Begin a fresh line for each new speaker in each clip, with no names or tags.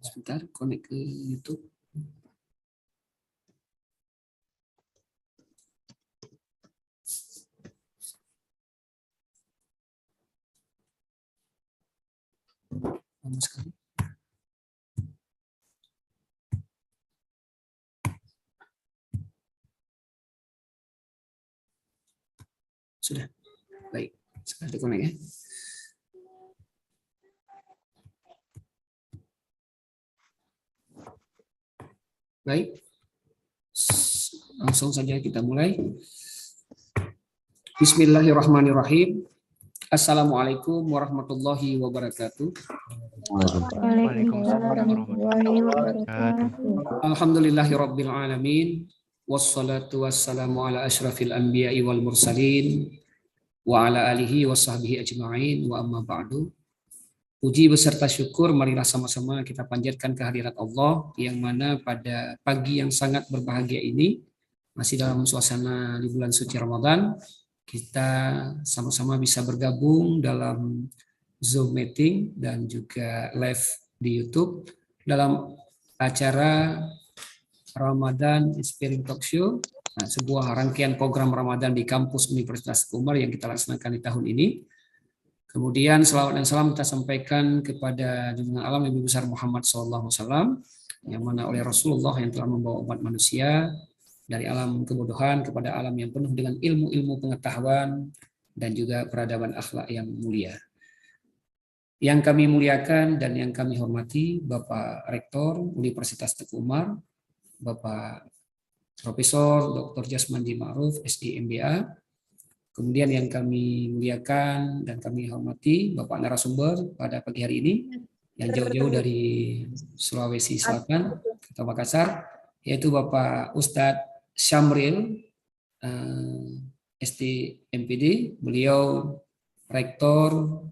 Sebentar, connect ke YouTube. Lama sekali. Sudah, baik. Sekarang connect ya. Baik, langsung saja kita mulai. Bismillahirrahmanirrahim. Assalamualaikum warahmatullahi wabarakatuh.
Waalaikumsalam warahmatullahi wabarakatuh.
Alhamdulillahirabbil alamin. Wassalatu wassalamu ala asyrafil anbiya'i wal mursalin wa ala alihi wa sahbihi ajma'in wa amma ba'du. Puji beserta syukur marilah sama-sama kita panjatkan kehadirat Allah yang mana pada pagi yang sangat berbahagia ini masih dalam suasana di bulan suci Ramadan kita sama-sama bisa bergabung dalam Zoom meeting dan juga live di YouTube dalam acara Ramadan Inspiring Talk Show, sebuah rangkaian program Ramadan di kampus Universitas Teguh Umar yang kita laksanakan di tahun ini. Kemudian selawat dan salam kita sampaikan kepada junjungan alam Nabi besar Muhammad SAW, yang mana oleh Rasulullah yang telah membawa umat manusia dari alam kebodohan kepada alam yang penuh dengan ilmu-ilmu pengetahuan dan juga peradaban akhlak yang mulia. Yang kami muliakan dan yang kami hormati Bapak Rektor Universitas Teguh Umar, Bapak Profesor Dr. Jasmandi Ma'ruf, SI MBA. Kemudian yang kami muliakan dan kami hormati Bapak narasumber pada pagi hari ini yang jauh-jauh dari Sulawesi Selatan atau Makassar, yaitu Bapak Ustadz Syamril ST MPD. Beliau Rektor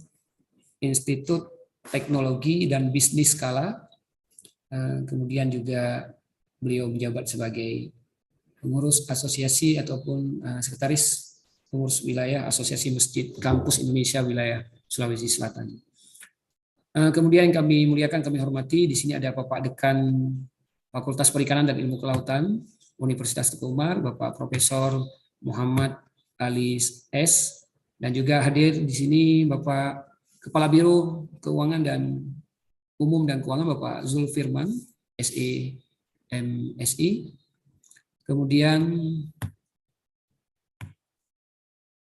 Institut Teknologi dan Bisnis Skala. Kemudian juga beliau menjabat sebagai pengurus asosiasi ataupun sekretaris pengurus wilayah Asosiasi Masjid Kampus Indonesia Wilayah Sulawesi Selatan. Kemudian yang kami muliakan, kami hormati, di sini ada Bapak Dekan Fakultas Perikanan dan Ilmu Kelautan Universitas Teguh Umar, Bapak Profesor Muhammad Ali S. Dan juga hadir di sini Bapak Kepala Biro Keuangan dan Umum dan Keuangan Bapak Zulfirman, SE MSI. Kemudian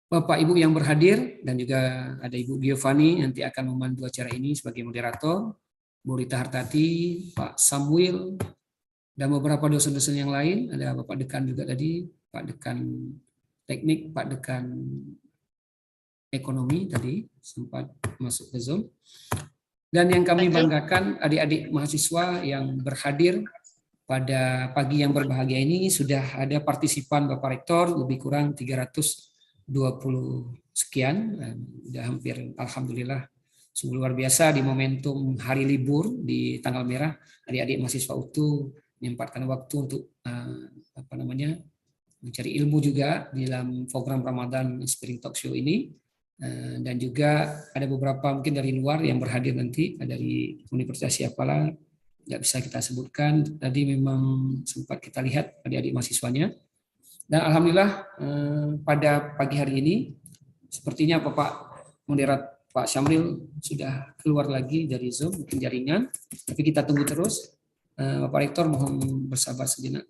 Bapak Ibu yang berhadir dan juga ada Ibu Giovanni nanti akan memandu acara ini sebagai moderator, Bu Rita Hartati, Pak Samuel, dan beberapa dosen-dosen yang lain. Ada Bapak Dekan juga tadi, Pak Dekan Teknik, Pak Dekan Ekonomi tadi sempat masuk ke Zoom. Dan yang kami banggakan adik-adik mahasiswa yang berhadir pada pagi yang berbahagia ini sudah ada partisipan Bapak Rektor lebih kurang 320 sekian, sudah hampir alhamdulillah sungguh luar biasa di momentum hari libur di tanggal merah. Adik-adik mahasiswa UTU menyempatkan waktu untuk mencari ilmu juga di dalam program Ramadan Inspiring Talk Show ini. Dan juga ada beberapa mungkin dari luar yang berhadir nanti, dari universitas siapalah nggak bisa kita sebutkan. Tadi memang sempat kita lihat adik-adik mahasiswanya. Dan alhamdulillah pada pagi hari ini sepertinya Bapak Moderator Pak Syamril sudah keluar lagi dari Zoom, mungkin jaringan, tapi kita tunggu terus. Bapak Rektor mohon bersabar sejenak.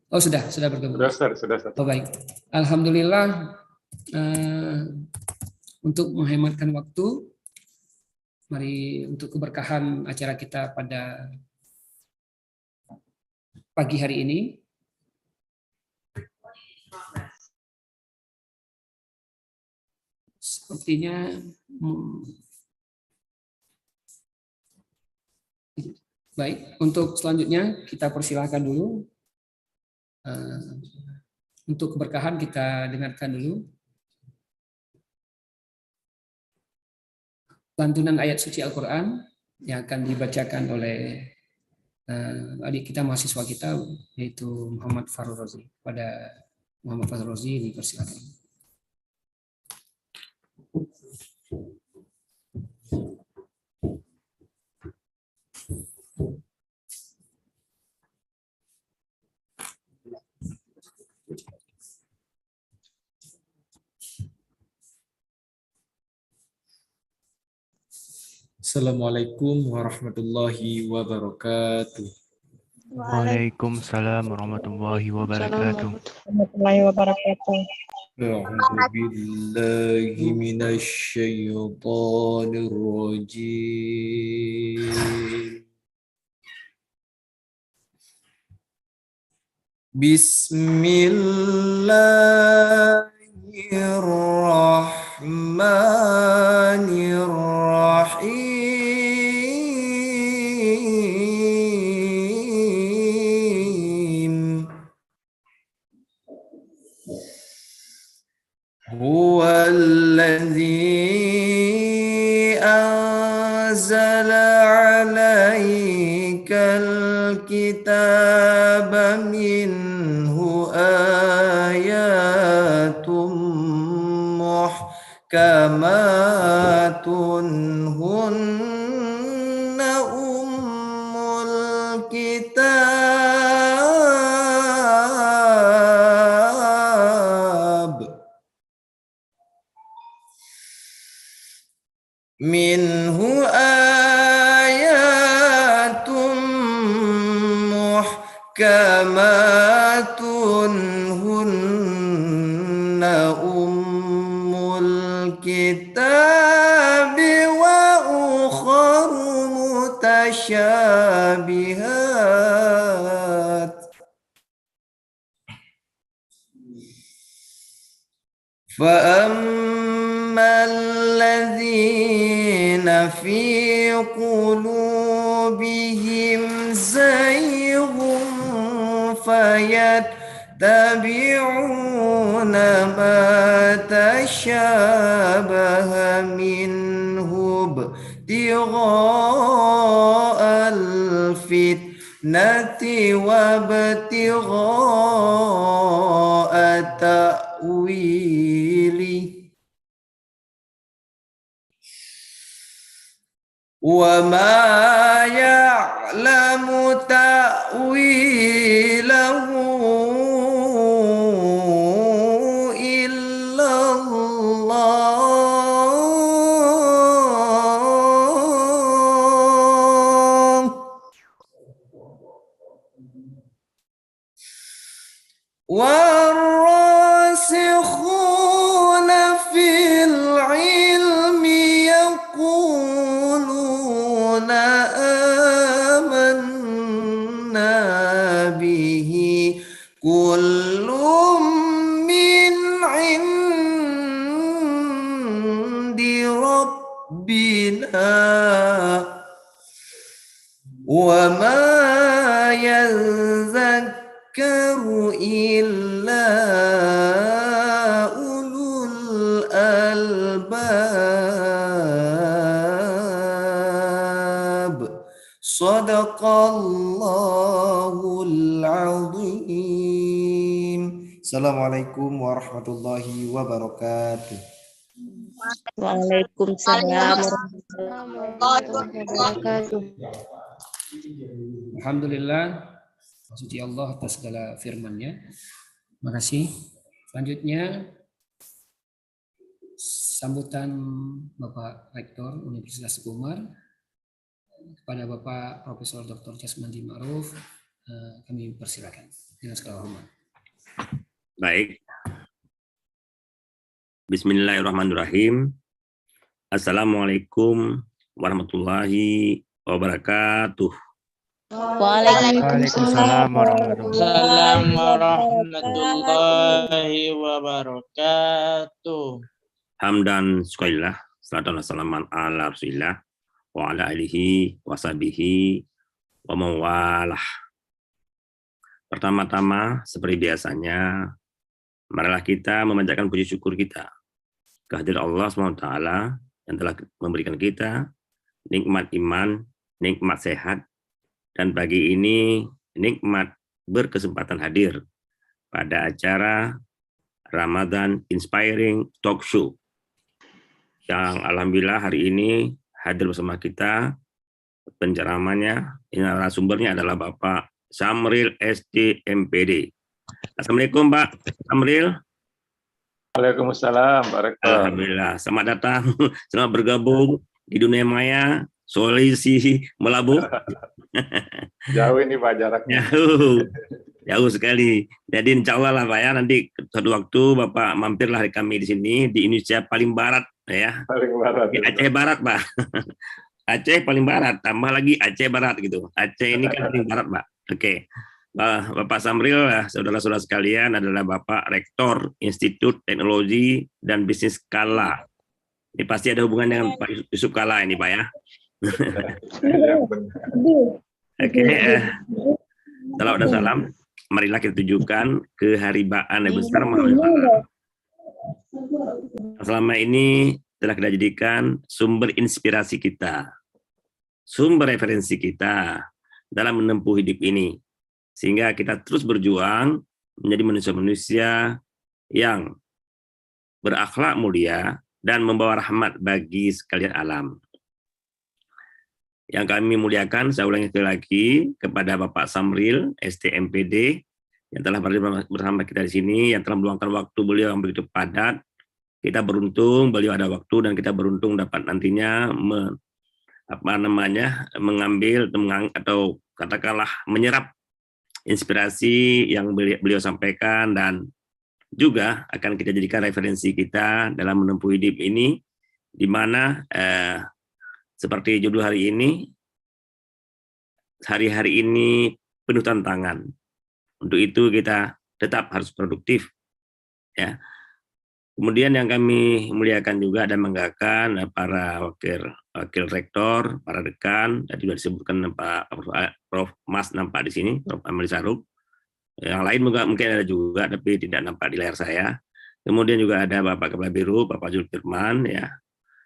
Oh sudah bergabung. Sudah. Oh baik. Alhamdulillah, untuk menghematkan waktu, mari untuk keberkahan acara kita pada pagi hari ini. Sepertinya baik, untuk selanjutnya kita persilahkan dulu. Untuk keberkahan kita dengarkan dulu lantunan ayat suci Al-Quran yang akan dibacakan oleh adik kita, mahasiswa kita, yaitu Muhammad Farul Rozi. Pada Muhammad Farul Rozi dipersilakan.
Assalamualaikum warahmatullahi wabarakatuh.
Waalaikumsalam warahmatullahi wabarakatuh.
Warahmatullahi wabarakatuh.
A'udzu billahi minasy syaithanir rajim. Bismillahirrahmanirrahim. Huwallazi anzala 'alaikal kitaba minhu ayatum muhkamatun hunna ummul kitab minhu ayatum muhkamatun hunna ummul kitab wa ukharu mutasyabihat فأما الذين في قلوبهم زيغ فيتبعون ما تشابه منه ابتغاء الفتنة وابتغاء تأويله وما يعلم تأويله إلا الله والراسخون في العلم يقولون آمنا به كل من عند ربنا وما يذكر إلا أولو الألباب صدق الله العظيم. Assalamualaikum warahmatullahi wabarakatuh.
Waalaikumsalam warahmatullahi wabarakatuh.
Alhamdulillah, suci Allah atas segala firman-Nya. Terima kasih. Selanjutnya sambutan Bapak Rektor Universitas Teguh Umar kepada Bapak Profesor Dr. Jasmandi Ma'ruf, kami persilakan dengan segala hormat.
Baik. Bismillahirrahmanirrahim. Assalamualaikum warahmatullahi wabarakatuh.
Waalaikumsalam
warahmatullahi wabarakatuh.
Hamdan syukurillah, salatan wassalaman ala rasulillah wa ala alihi wa sahbihi wa mawalah. Pertama-tama, seperti biasanya, marilah kita memanjatkan puji syukur kita kehadirat Allah SWT yang telah memberikan kita nikmat iman, nikmat sehat, dan pagi ini nikmat berkesempatan hadir pada acara Ramadan Inspiring Talk Show yang alhamdulillah hari ini hadir bersama kita. Penceramahnya, narasumbernya adalah Bapak Samril SD MPD. Assalamualaikum Pak Samril.
Waalaikumsalam.
Alhamdulillah, selamat datang, selamat bergabung di dunia maya Sulawesi Melabu.
Jauh ini Pak jaraknya.
Jauh sekali. Jadi insya Allah lah Pak ya, nanti suatu waktu Bapak mampirlah di kami di sini di Indonesia paling barat ya.
Paling barat.
Di Aceh Barat Pak. Aceh paling barat, tambah lagi Aceh Barat gitu. Aceh ini kan paling barat Pak. Oke. Bapak Samril, saudara-saudara sekalian, adalah Bapak Rektor Institut Teknologi dan Bisnis Kala. Ini pasti ada hubungan dengan Pak Yusuf Kala ini Pak ya. Oke. Salawat dan salam. Marilah kita tujukan keharibaan yang besar melalui salam. Selama ini telah kita jadikan sumber inspirasi kita, sumber referensi kita dalam menempuh hidup ini, sehingga kita terus berjuang menjadi manusia-manusia yang berakhlak mulia dan membawa rahmat bagi sekalian alam. Yang kami muliakan, saya ulangi sekali lagi, kepada Bapak Samril, STMPD, yang telah berada bersama kita di sini, yang telah meluangkan waktu beliau yang begitu padat. Kita beruntung, beliau ada waktu, dan kita beruntung dapat nantinya mengambil atau katakanlah menyerap inspirasi yang beliau sampaikan, dan juga akan kita jadikan referensi kita dalam menempuh hidup ini, di mana seperti judul hari ini, hari-hari ini penuh tantangan. Untuk itu kita tetap harus produktif. Ya. Kemudian yang kami muliakan juga dan banggakan para wakil rektor, para dekan, tadi sudah disebutkan Pak Prof. Mas nampak di sini, Prof. Amri Saruk. Yang lain mungkin ada juga, tapi tidak nampak di layar saya. Kemudian juga ada Bapak Kepala Biro, Bapak Zulfirman, ya.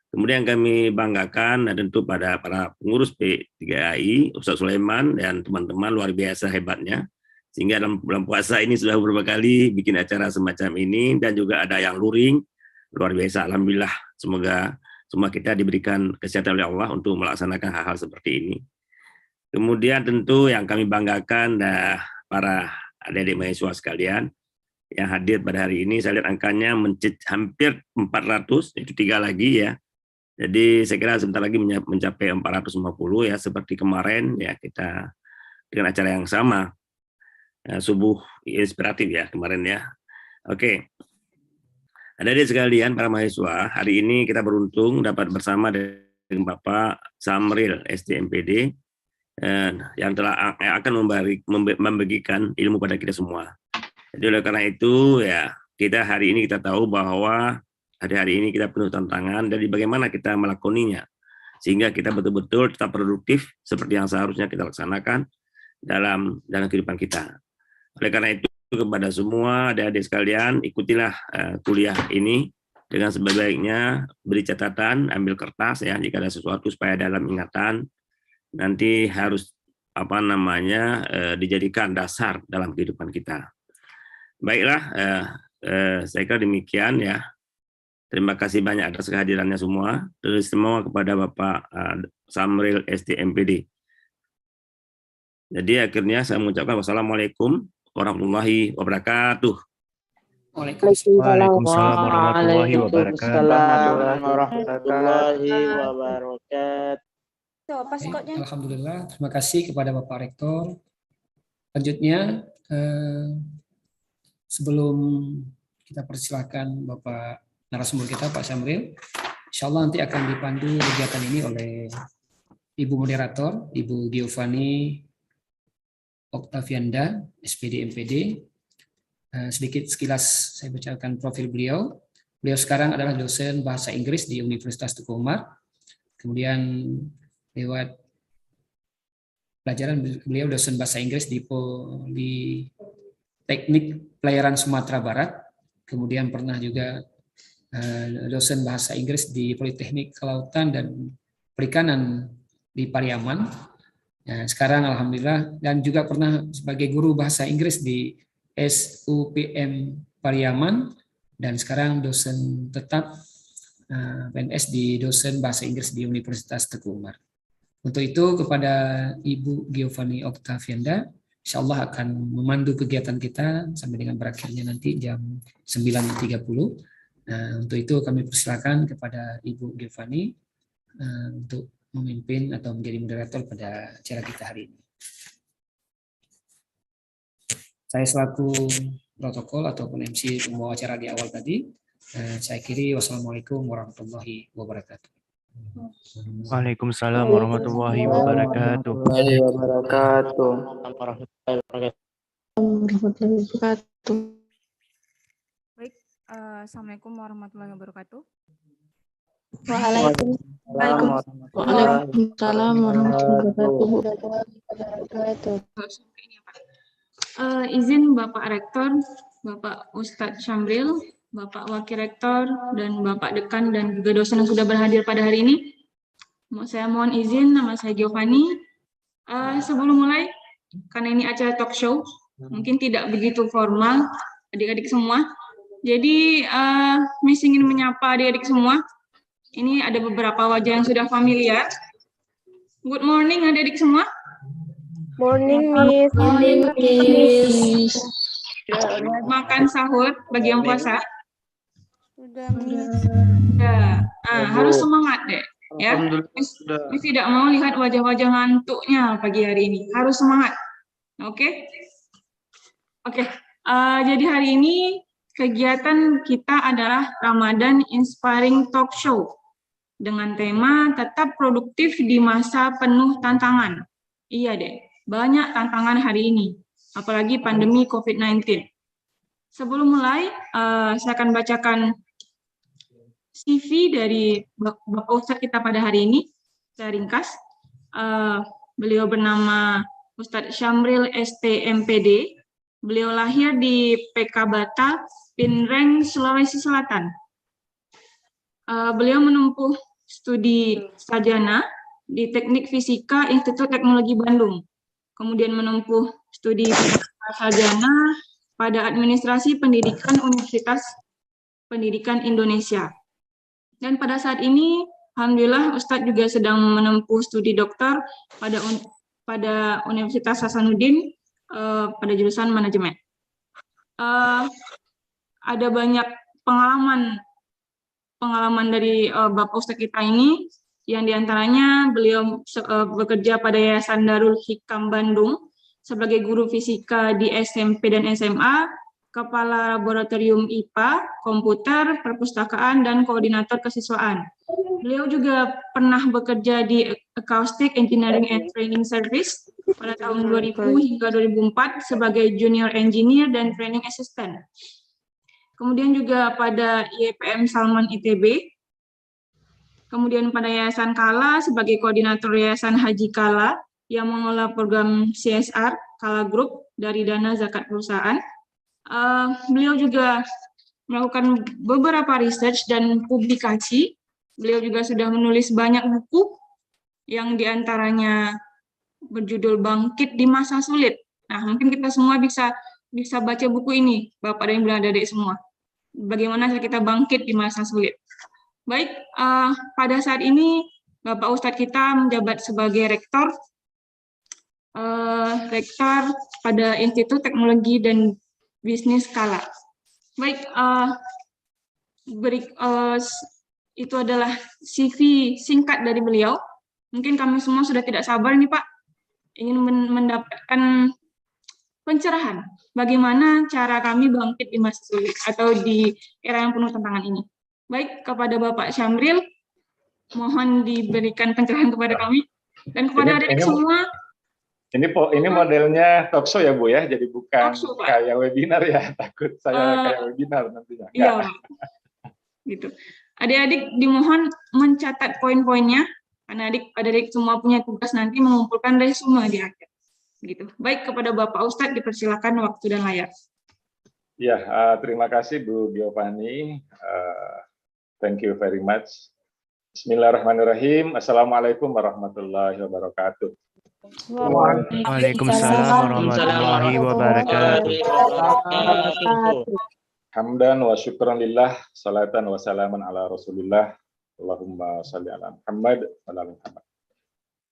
Kemudian kami banggakan dan tentu pada para pengurus P3AI, Ustaz Sulaiman dan teman-teman luar biasa hebatnya. Sehingga dalam bulan puasa ini sudah beberapa kali bikin acara semacam ini, dan juga ada yang luring, luar biasa. Alhamdulillah, semoga semua kita diberikan kesehatan oleh Allah untuk melaksanakan hal-hal seperti ini. Kemudian tentu yang kami banggakan para adik-adik mahasiswa sekalian yang hadir pada hari ini, saya lihat angkanya hampir 400, itu 3 lagi ya. Jadi saya kira sebentar lagi mencapai 450 ya, seperti kemarin ya, kita dengan acara yang sama, subuh inspiratif ya kemarin ya. Oke. Adik-adik sekalian, para mahasiswa, hari ini kita beruntung dapat bersama dengan Bapak Samril STMPD yang akan membagikan ilmu pada kita semua. Jadi oleh karena itu ya, kita hari ini kita tahu bahwa hari-hari ini kita penuh tantangan, dari bagaimana kita melakoninya sehingga kita betul-betul tetap produktif seperti yang seharusnya kita laksanakan dalam kehidupan kita. Oleh karena itu, kepada semua adik-adik sekalian, ikutilah kuliah ini dengan sebaik-baiknya, beri catatan, ambil kertas ya jika ada sesuatu supaya dalam ingatan nanti harus dijadikan dasar dalam kehidupan kita. Baiklah, saya kira demikian ya. Terima kasih banyak atas kehadirannya semua. Terus semua kepada Bapak Samril STMPD. Jadi akhirnya saya mengucapkan wassalamualaikum warahmatullahi wabarakatuh.
Waalaikumsalam warahmatullahi wabarakatuh.
warahmatullahi wabarakatuh.
Alhamdulillah, terima kasih kepada Bapak Rektor. Selanjutnya, sebelum kita persilakan Bapak narasumber kita, Pak Samril, insya Allah nanti akan dipandu kegiatan ini oleh Ibu Moderator, Ibu Giovanni Octavianda, SPD MPD. Sedikit sekilas saya bacakan profil beliau. Beliau sekarang adalah dosen bahasa Inggris di Universitas Tuku Umar. Kemudian lewat pelajaran beliau dosen bahasa Inggris di Teknik Pelayaran Sumatera Barat. Kemudian pernah juga dosen bahasa Inggris di Politeknik Kelautan dan Perikanan di Pariaman. Sekarang alhamdulillah, dan juga pernah sebagai guru bahasa Inggris di SUPM Pariaman, dan sekarang dosen tetap PNS di dosen bahasa Inggris di Universitas Teguh Umar. Untuk itu kepada Ibu Giovanni Octavianda, insya Allah akan memandu kegiatan kita sampai dengan berakhirnya nanti jam 9.30. Untuk itu kami persilakan kepada Ibu Giovanni untuk memimpin atau menjadi moderator pada acara kita hari ini. Saya selaku protokol ataupun MC pembawa acara di awal tadi, saya akhiri. Wassalamualaikum warahmatullahi wabarakatuh.
Waalaikumsalam warahmatullahi wabarakatuh.
Warahmatullahi wabarakatuh.
Baik, Assalamualaikum warahmatullahi wabarakatuh.
Waalaikumsalam warahmatullahi wabarakatuh.
Izin Bapak Rektor, Bapak Ustadz Syamril, Bapak Wakil Rektor, dan Bapak Dekan dan juga dosen yang sudah berhadir pada hari ini. Saya mohon izin, nama saya Giovanni. Sebelum mulai, karena ini acara talk show, mungkin tidak begitu formal, adik-adik semua. Jadi, Miss ingin menyapa adik-adik semua. Ini ada beberapa wajah yang sudah familiar. Good morning adik-adik semua.
Morning, Miss. Morning, Miss.
Makan sahur bagi yang puasa.
Sudah, Miss.
Ya, harus semangat deh. Ya, Miss tidak mau lihat wajah-wajah ngantuknya pagi hari ini. Harus semangat. Oke? Oke. Jadi hari ini kegiatan kita adalah Ramadan Inspiring Talk Show dengan tema tetap produktif di masa penuh tantangan. Iya deh, banyak tantangan hari ini, apalagi pandemi COVID-19. Sebelum mulai, saya akan bacakan CV dari Bapak Ustadz kita pada hari ini, saya ringkas. Beliau bernama Ustadz Syamril ST MPD. Beliau lahir di PK Bata, Pinreng, Sulawesi Selatan. Beliau menempuh studi sarjana di Teknik Fisika Institut Teknologi Bandung. Kemudian menempuh studi sarjana pada Administrasi Pendidikan Universitas Pendidikan Indonesia. Dan pada saat ini, alhamdulillah Ustadz juga sedang menempuh studi doktor pada Universitas Hasanuddin pada jurusan manajemen. Ada banyak pengalaman dari Bapak Ustadz kita ini, yang diantaranya beliau bekerja pada Yayasan Darul Hikam Bandung sebagai guru fisika di SMP dan SMA, kepala laboratorium IPA, komputer, perpustakaan, dan koordinator kesiswaan. Beliau juga pernah bekerja di Acoustic Engineering and Training Service pada tahun 2000 hingga 2004 sebagai Junior Engineer dan Training Assistant. Kemudian juga pada IEPM Salman ITB, kemudian pada Yayasan Kala sebagai Koordinator Yayasan Haji Kala yang mengelola program CSR Kala Group dari dana zakat perusahaan. Beliau juga melakukan beberapa research dan publikasi. Beliau juga sudah menulis banyak buku yang diantaranya berjudul Bangkit di Masa Sulit. Nah, mungkin kita semua bisa baca buku ini, Bapak dan Ibu adik semua. Bagaimana kita bangkit di masa sulit. Baik, pada saat ini Bapak Ustadz kita menjabat sebagai rektor pada Institut Teknologi dan Bisnis Kala. Baik, itu adalah CV singkat dari beliau. Mungkin kami semua sudah tidak sabar nih Pak, ingin mendapatkan pencerahan bagaimana cara kami bangkit di masa sulit atau di era yang penuh tantangan ini. Baik, kepada Bapak Syamril, mohon diberikan pencerahan kepada kami dan kepada adik semua.
Ini modelnya talk show ya Bu ya, jadi bukan kayak webinar ya, takut saya kayak webinar nantinya.
Iya, gitu. Adik-adik dimohon mencatat poin-poinnya, karena adik-adik semua punya tugas nanti mengumpulkan resume di akhir. Gitu. Baik, kepada Bapak Ustadz dipersilakan waktu dan layar.
Ya, terima kasih Bu Giovanni. Thank you very much. Bismillahirrahmanirrahim. Assalamualaikum warahmatullahi wabarakatuh.
Waalaikumsalam warahmatullahi wabarakatuh.
Hamdan wa syukran lillah, salatan wa salaman ala Rasulillah. Allahumma shalli ala Muhammad wa ala Muhammad.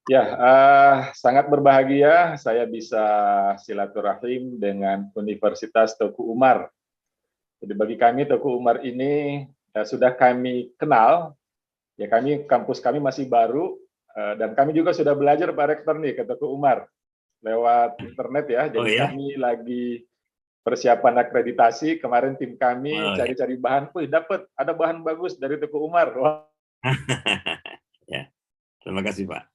Ya, sangat berbahagia saya bisa silaturahim dengan Universitas Teguh Umar. Jadi bagi kami Teguh Umar ini sudah kami kenal, ya kampus kami masih baru, Dan kami juga sudah belajar Pak Rektor nih, ke Teguh Umar, lewat internet ya. Jadi kami lagi persiapan akreditasi. Kemarin tim kami cari-cari bahan, dapat ada bahan bagus dari Teguh Umar. Wah.
Ya, terima kasih Pak.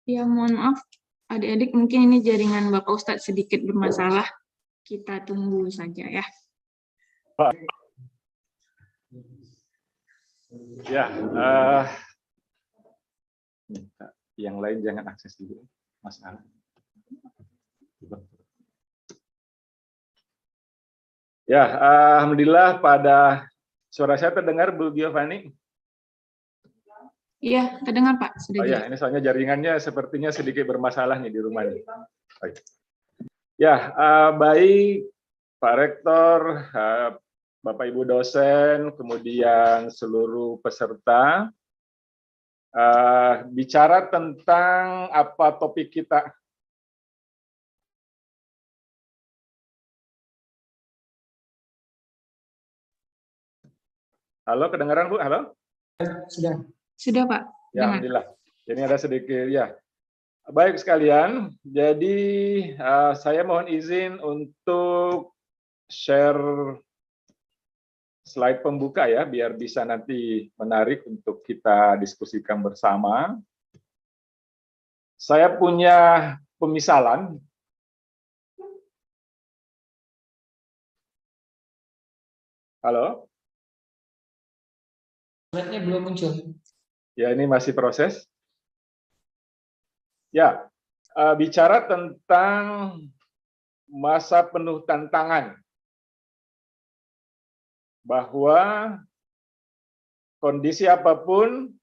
Ya, mohon maaf, adik-adik mungkin ini jaringan Bapak Ustadz sedikit bermasalah. Kita tunggu saja ya.
Pak. Ya, yang lain jangan akses dulu, Mas Al. Ya, alhamdulillah pada suara saya terdengar Bu Giovanni.
Iya, terdengar Pak. Sudah
ya, ini soalnya jaringannya sepertinya sedikit bermasalah nih di rumah nih. Baik. Ya, baik Pak Rektor, Bapak Ibu dosen, kemudian seluruh peserta, bicara tentang apa topik kita. Halo, kedengaran Bu? Halo?
Sudah Pak.
Ya, alhamdulillah. Ini ada sedikit ya. Baik sekalian, jadi saya mohon izin untuk share slide pembuka ya, biar bisa nanti menarik untuk kita diskusikan bersama. Saya punya pemisalan. Halo?
Slide-nya belum muncul.
Ya, ini masih proses. Ya, bicara tentang masa penuh tantangan, bahwa kondisi apapun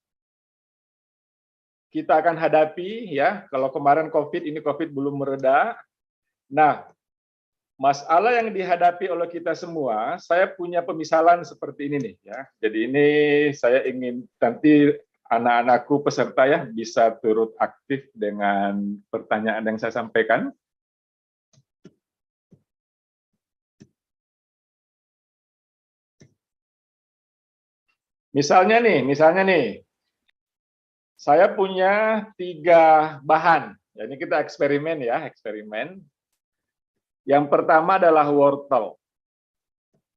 kita akan hadapi ya. Kalau kemarin COVID, ini COVID belum mereda. Nah, masalah yang dihadapi oleh kita semua, saya punya pemisalan seperti ini nih ya. Jadi ini saya ingin nanti anak-anakku peserta ya bisa turut aktif dengan pertanyaan yang saya sampaikan. Misalnya nih, saya punya 3 bahan. Ya, ini kita eksperimen ya, eksperimen. Yang pertama adalah wortel.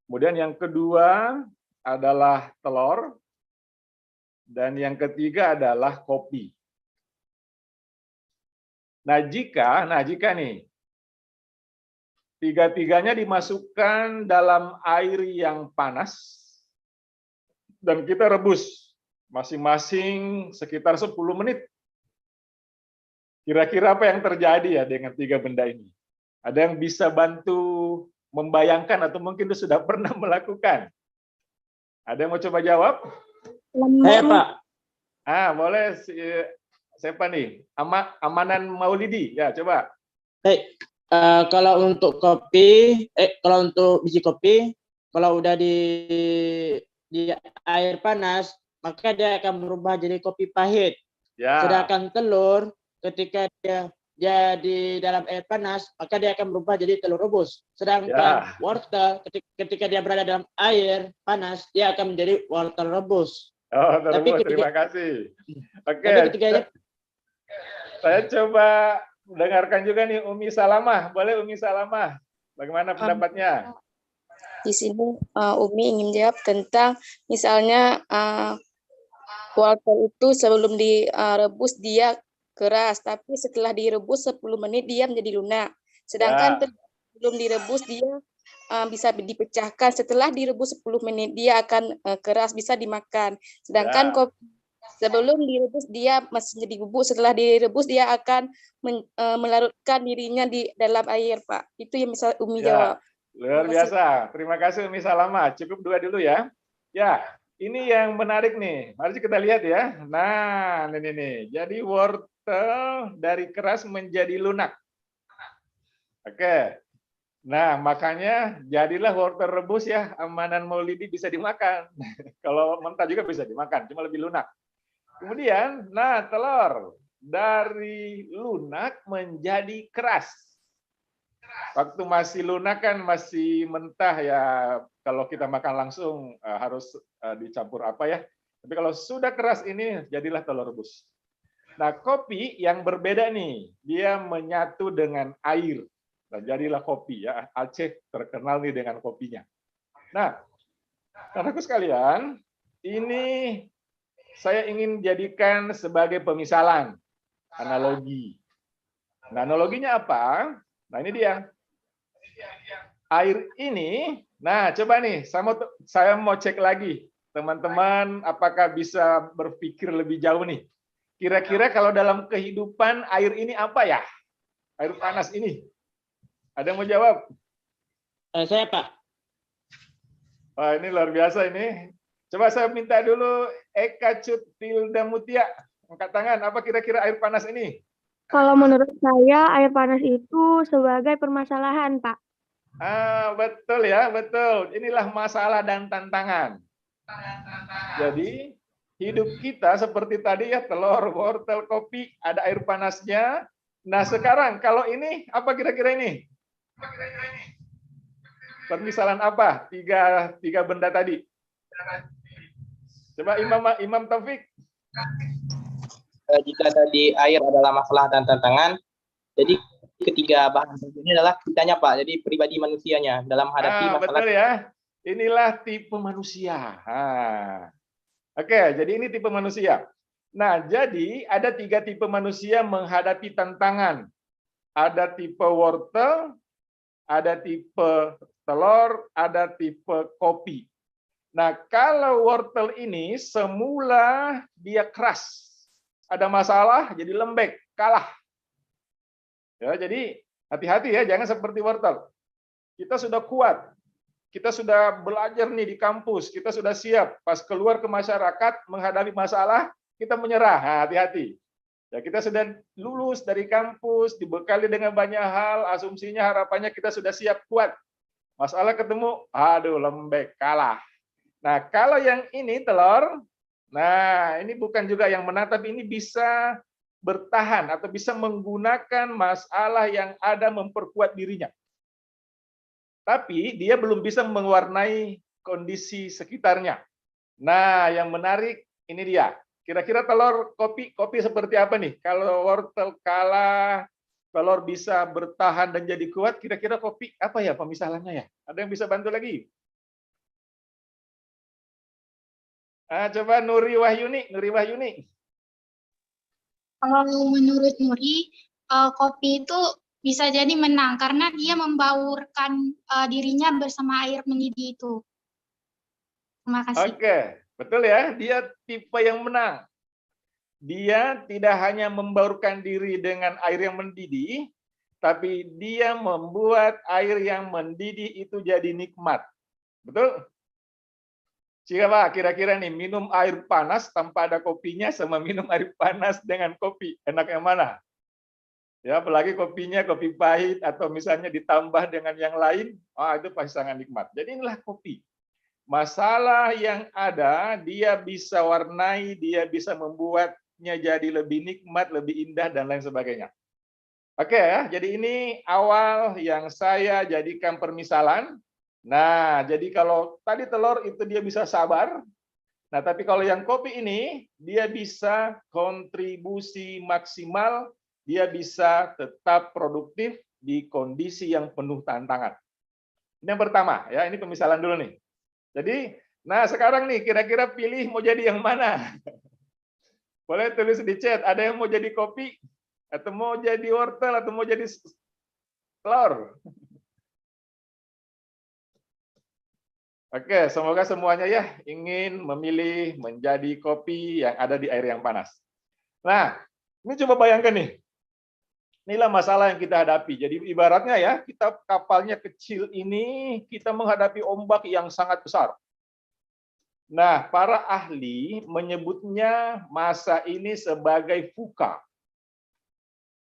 Kemudian yang kedua adalah telur. Dan yang ketiga adalah kopi. Nah, jika nih, 3-tiganya dimasukkan dalam air yang panas, dan kita rebus masing-masing sekitar 10 menit. Kira-kira apa yang terjadi ya dengan 3 benda ini? Ada yang bisa bantu membayangkan atau mungkin sudah pernah melakukan? Ada yang mau coba jawab?
Saya Pak.
Boleh siapa nih? Amanan Maulidi, ya coba.
Kalau untuk kopi, kalau untuk biji kopi, kalau udah di air panas, maka dia akan berubah jadi kopi pahit.
Ya.
Sedangkan telur, ketika dia di dalam air panas, maka dia akan berubah jadi telur rebus. Sedangkan wortel, ketika dia berada dalam air panas, dia akan menjadi wortel rebus.
Oh, terbus, terima kasih. Oke, saya coba dengarkan juga nih Umi Salamah. Boleh Umi Salamah? Bagaimana pendapatnya?
Di sini Umi ingin jawab tentang misalnya wortel itu sebelum direbus dia keras, tapi setelah direbus 10 menit dia menjadi lunak. Sedangkan sebelum direbus dia bisa dipecahkan. Setelah direbus 10 menit dia akan keras, bisa dimakan. Sedangkan kopi sebelum direbus dia masih jadi bubuk, setelah direbus dia akan melarutkan dirinya di dalam air, Pak. Itu yang bisa Umi jawab.
Luar biasa. Terima kasih Umi Salama. Cukup 2 dulu ya. Ya, ini yang menarik nih. Mari kita lihat ya. Nah, ini nih. Jadi wortel dari keras menjadi lunak. Oke. Nah, makanya jadilah wortel rebus ya, Amanan Maulidi bisa dimakan. Kalau mentah juga bisa dimakan, cuma lebih lunak. Kemudian, nah telur dari lunak menjadi keras. Waktu masih lunak kan masih mentah ya, kalau kita makan langsung harus dicampur apa ya. Tapi kalau sudah keras ini jadilah telur rebus. Nah, kopi yang berbeda nih, dia menyatu dengan air. Nah, jadilah kopi ya. Aceh terkenal nih dengan kopinya. Nah, anakku sekalian, ini saya ingin jadikan sebagai pemisalan, analogi. Nah, analoginya apa? Nah, ini dia. Air ini, nah coba nih, saya mau cek lagi. Teman-teman, apakah bisa berpikir lebih jauh nih? Kira-kira kalau dalam kehidupan air ini apa ya? Air panas ini. Ada yang mau jawab?
Saya, Pak.
Wah, ini luar biasa ini. Coba saya minta dulu Eka Cutilda Mutia. Angkat tangan, apa kira-kira air panas ini?
Kalau menurut saya, air panas itu sebagai permasalahan, Pak.
Betul ya, betul. Inilah masalah dan tantangan. Jadi, hidup kita seperti tadi ya, telur, wortel, kopi, ada air panasnya. Nah, sekarang kalau ini, apa kira-kira ini? Permisalan apa? Tiga benda tadi. Coba Imam Taufik.
Jika tadi air adalah masalah dan tantangan, jadi ketiga bahan ini adalah kitanya, Pak. Jadi pribadi manusianya dalam menghadapi masalah.
Betul ya. Inilah tipe manusia. Oke, jadi ini tipe manusia. Nah, jadi ada 3 tipe manusia menghadapi tantangan. Ada tipe wortel, ada tipe telur, ada tipe kopi. Nah, kalau wortel ini semula dia keras. Ada masalah, jadi lembek, kalah. Ya, jadi hati-hati ya, jangan seperti wortel. Kita sudah kuat, kita sudah belajar nih di kampus, kita sudah siap. Pas keluar ke masyarakat menghadapi masalah, kita menyerah. Hati-hati. Ya, kita sudah lulus dari kampus, dibekali dengan banyak hal, asumsinya harapannya kita sudah siap kuat. Masalah ketemu, aduh lembek, kalah. Nah, kalau yang ini telur, nah ini bukan juga yang menang, tapi ini bisa bertahan atau bisa menggunakan masalah yang ada memperkuat dirinya. Tapi dia belum bisa mewarnai kondisi sekitarnya. Nah, yang menarik ini dia. Kira-kira telur kopi seperti apa nih? Kalau wortel kalah, telur bisa bertahan dan jadi kuat, kira-kira kopi apa ya pemisalannya ya? Ada yang bisa bantu lagi? Coba Nuri Wahyuni.
Kalau menurut Nuri, kopi itu bisa jadi menang karena dia membaurkan dirinya bersama air mendidih itu. Terima kasih.
Oke, betul ya. Dia tipe yang menang. Dia tidak hanya membaurkan diri dengan air yang mendidih, tapi dia membuat air yang mendidih itu jadi nikmat. Betul? Siapa kira-kira nih minum air panas tanpa ada kopinya sama minum air panas dengan kopi, enak yang mana? Ya, apalagi kopinya kopi pahit atau misalnya ditambah dengan yang lain, itu pasti sangat nikmat. Jadi inilah kopi. Masalah yang ada, dia bisa warnai, dia bisa membuatnya jadi lebih nikmat, lebih indah dan lain sebagainya. Oke ya, jadi ini awal yang saya jadikan permisalan. Nah, jadi kalau tadi telur itu dia bisa sabar. Nah, tapi kalau yang kopi ini, dia bisa kontribusi maksimal, dia bisa tetap produktif di kondisi yang penuh tantangan. Ini yang pertama, ya. Ini pemisalan dulu nih. Jadi, nah sekarang nih, kira-kira pilih mau jadi yang mana? Boleh tulis di chat, ada yang mau jadi kopi, atau mau jadi wortel, atau mau jadi telur? Oke, semoga semuanya ya ingin memilih menjadi kopi yang ada di air yang panas. Nah, ini coba bayangkan nih. Inilah masalah yang kita hadapi. Jadi ibaratnya ya, kita kapalnya kecil ini, kita menghadapi ombak yang sangat besar. Nah, para ahli menyebutnya masa ini sebagai VUCA.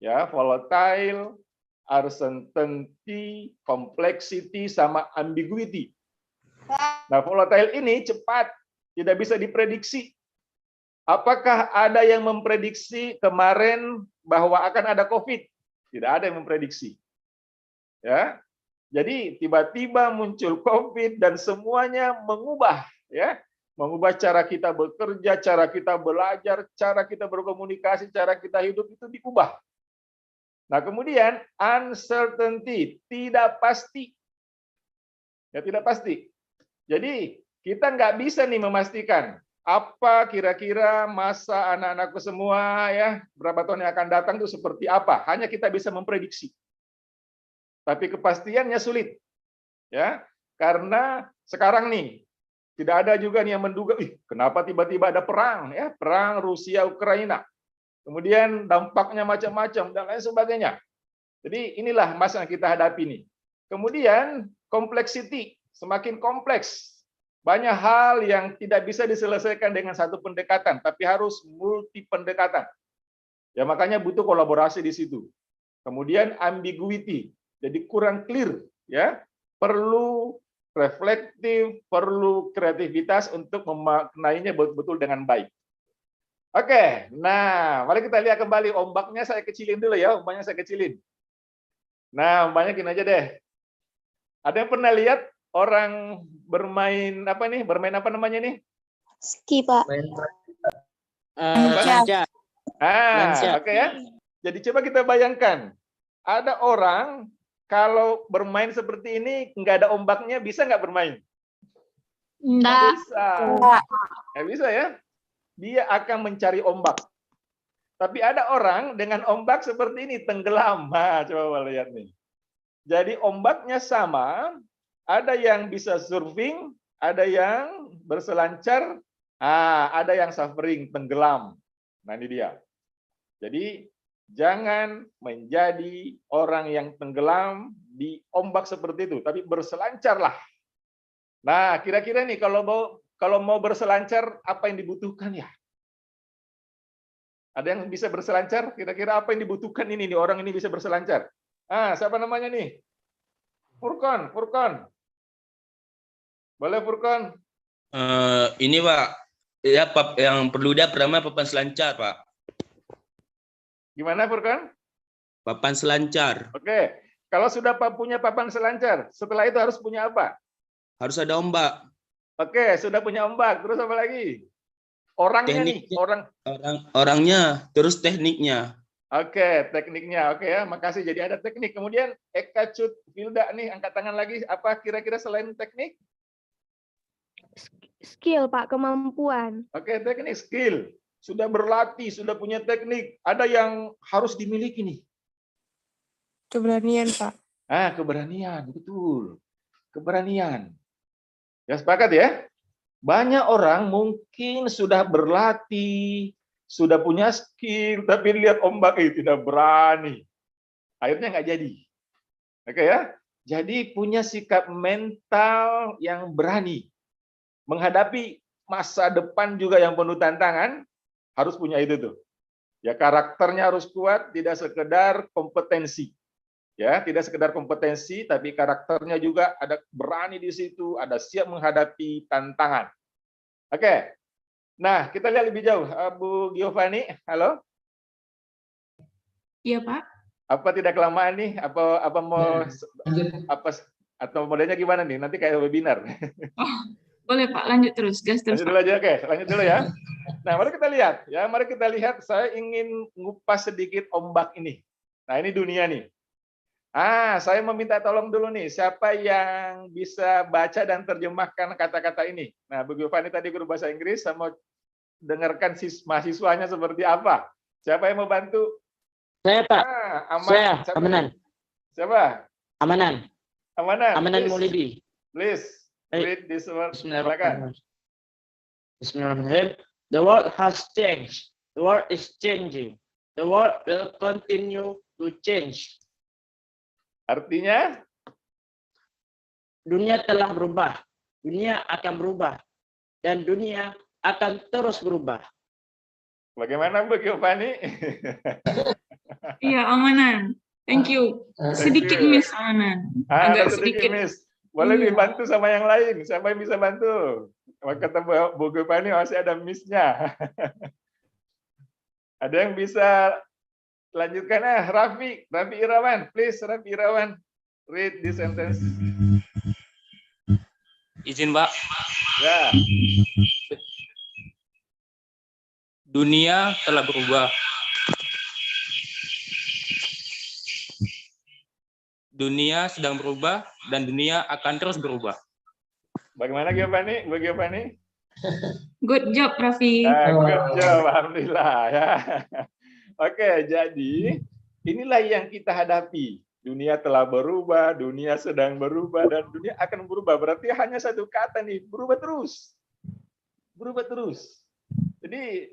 Ya, volatile uncertainty, complexity, sama ambiguity. Nah, volatile ini cepat, tidak bisa diprediksi. Apakah ada yang memprediksi kemarin bahwa akan ada COVID? Tidak ada yang memprediksi. Ya. Jadi tiba-tiba muncul COVID dan semuanya mengubah, ya. Mengubah cara kita bekerja, cara kita belajar, cara kita berkomunikasi, cara kita hidup itu diubah. Nah, kemudian uncertainty, tidak pasti. Ya, tidak pasti. Jadi, kita nggak bisa nih memastikan apa kira-kira masa anak-anakku semua ya, berapa tahun yang akan datang itu seperti apa. Hanya kita bisa memprediksi. Tapi kepastiannya sulit. Ya, karena sekarang nih tidak ada juga nih yang menduga, kenapa tiba-tiba ada perang, ya, perang Rusia Ukraina. Kemudian dampaknya macam-macam dan lain sebagainya. Jadi inilah masa yang kita hadapi nih. Kemudian complexity, semakin kompleks. Banyak hal yang tidak bisa diselesaikan dengan satu pendekatan, tapi harus multi pendekatan. Ya, makanya butuh kolaborasi di situ. Kemudian ambiguity, jadi kurang clear, ya. Perlu reflektif, perlu kreativitas untuk memaknainya betul-betul dengan baik. Oke, nah mari kita lihat kembali ombaknya, saya kecilin dulu ya, ombaknya saya kecilin. Nah, ombaknya gini aja deh. Ada yang pernah lihat orang bermain apa nih? Bermain apa namanya nih?
Ski, Pak.
Lancar.
Oke ya. Jadi coba kita bayangkan, ada orang kalau bermain seperti ini nggak ada ombaknya, bisa nggak bermain?
Enggak.
Bisa. Nggak bisa ya. Dia akan mencari ombak. Tapi ada orang dengan ombak seperti ini, tenggelam. Nah, coba lihat nih. Jadi ombaknya sama, ada yang bisa surfing, ada yang berselancar, ada yang suffering, tenggelam. Nah, ini dia. Jadi jangan menjadi orang yang tenggelam di ombak seperti itu, tapi berselancarlah. Nah, kira-kira nih kalau mau berselancar, apa yang dibutuhkan ya? Ada yang bisa berselancar? Kira-kira apa yang dibutuhkan ini nih, orang ini bisa berselancar? Siapa namanya nih? Furqan. Boleh Furqan?
Ini Pak, ya yang perlu dia pertama papan selancar Pak.
Gimana Furqan?
Papan selancar.
Oke, kalau sudah punya papan selancar, setelah itu harus punya apa?
Harus ada ombak.
Oke, sudah punya ombak, terus apa lagi? Orangnya nih,
orangnya, terus tekniknya.
Oke, tekniknya. Oke ya, makasih. Jadi ada teknik. Kemudian Eka Cut Vilda nih, angkat tangan lagi. Apa kira-kira selain teknik?
Skill, Pak, kemampuan.
Oke, teknik, skill. Sudah berlatih, sudah punya teknik. Ada yang harus dimiliki nih.
Keberanian, Pak.
Keberanian, betul. Keberanian. Ya, sepakat ya? Banyak orang mungkin sudah berlatih, sudah punya skill, tapi lihat ombak tidak berani. Akhirnya nggak jadi. Oke ya? Jadi punya sikap mental yang berani. Menghadapi masa depan juga yang penuh tantangan, harus punya itu tuh. Ya, karakternya harus kuat, tidak sekedar kompetensi. Ya, tidak sekedar kompetensi, tapi karakternya juga ada berani di situ, ada siap menghadapi tantangan. Oke. Nah, kita lihat lebih jauh. Bu Giovanni, halo.
Iya, Pak.
Apa tidak kelamaan nih? Apa mau atau modelnya gimana nih? Nanti kayak webinar.
Oh, boleh Pak, lanjut terus, gas terus.
Lanjut dulu aja, oke. Lanjut dulu ya. Nah, mari kita lihat ya. Mari kita lihat. Saya ingin ngupas sedikit ombak ini. Nah, ini dunia nih. Saya meminta tolong dulu nih, siapa yang bisa baca dan terjemahkan kata-kata ini? Nah, Bu Giovanni tadi guru bahasa Inggris, saya mau dengarkan mahasiswanya seperti apa. Siapa yang mau bantu?
Saya, Pak. Saya,
siapa?
Amanan.
Siapa?
Amanan. Amanan Maulidi.
Please, read this word. Silakan.
Bismillahirrahmanirrahim. The world has changed. The world is changing. The world will continue to change.
Artinya?
Dunia telah berubah, dunia akan berubah, dan dunia akan terus berubah.
Bagaimana Bu Giovanni?
Iya, Amanan. Thank you. Sedikit Miss Anan.
Ada
Agak sedikit.
Miss. Boleh
Iya.
dibantu sama yang lain. Siapa yang bisa bantu? Kata Bu Gopani masih ada Miss-nya. Ada yang bisa lanjutkan? Raffi Irawan. Please, Raffi Irawan. Read this sentence.
Izin, Pak.
Ya.
Dunia telah berubah. Dunia sedang berubah dan dunia akan terus berubah.
Bagaimana Giovanni? Bu Giovanni?
Good job, Raffi.
Good job, alhamdulillah ya. Oke, jadi inilah yang kita hadapi. Dunia telah berubah, dunia sedang berubah, dan dunia akan berubah. Berarti hanya satu kata nih, berubah terus. Berubah terus. Jadi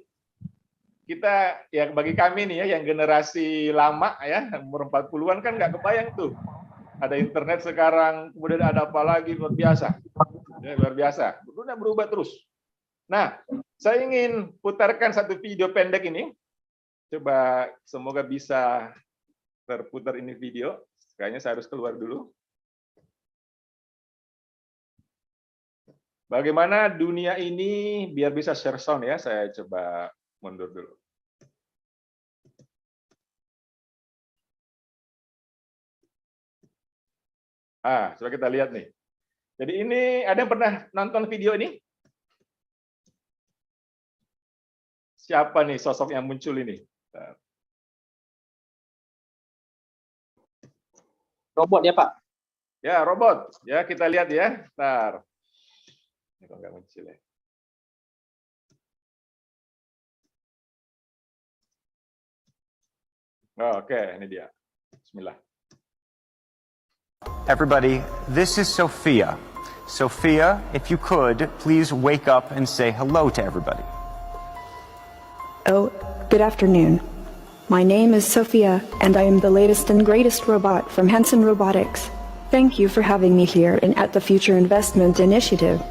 kita, ya bagi kami nih ya, yang generasi lama ya, umur 40-an kan nggak kebayang tuh. Ada internet sekarang, kemudian ada apa lagi, luar biasa. Ya, luar biasa. Dunia berubah terus. Nah, saya ingin putarkan satu video pendek ini. Coba semoga bisa terputar ini video. Kayaknya saya harus keluar dulu. Bagaimana dunia ini biar bisa share sound ya, saya coba mundur dulu. Coba kita lihat nih. Jadi ini, ada yang pernah nonton video ini? Siapa nih sosok yang muncul ini?
Robot ya, Pak?
Ya, robot. Ya, kita lihat ya. Bentar. Ini kok nggak muncul ya. Oke, ini dia. Bismillah.
Everybody, this is Sophia. Sophia, if you could, please wake up and say hello to everybody.
Oh, good afternoon. My name is Sophia, and I am the latest and greatest robot from Henson Robotics. Thank you for having me here and at the Future Investment Initiative.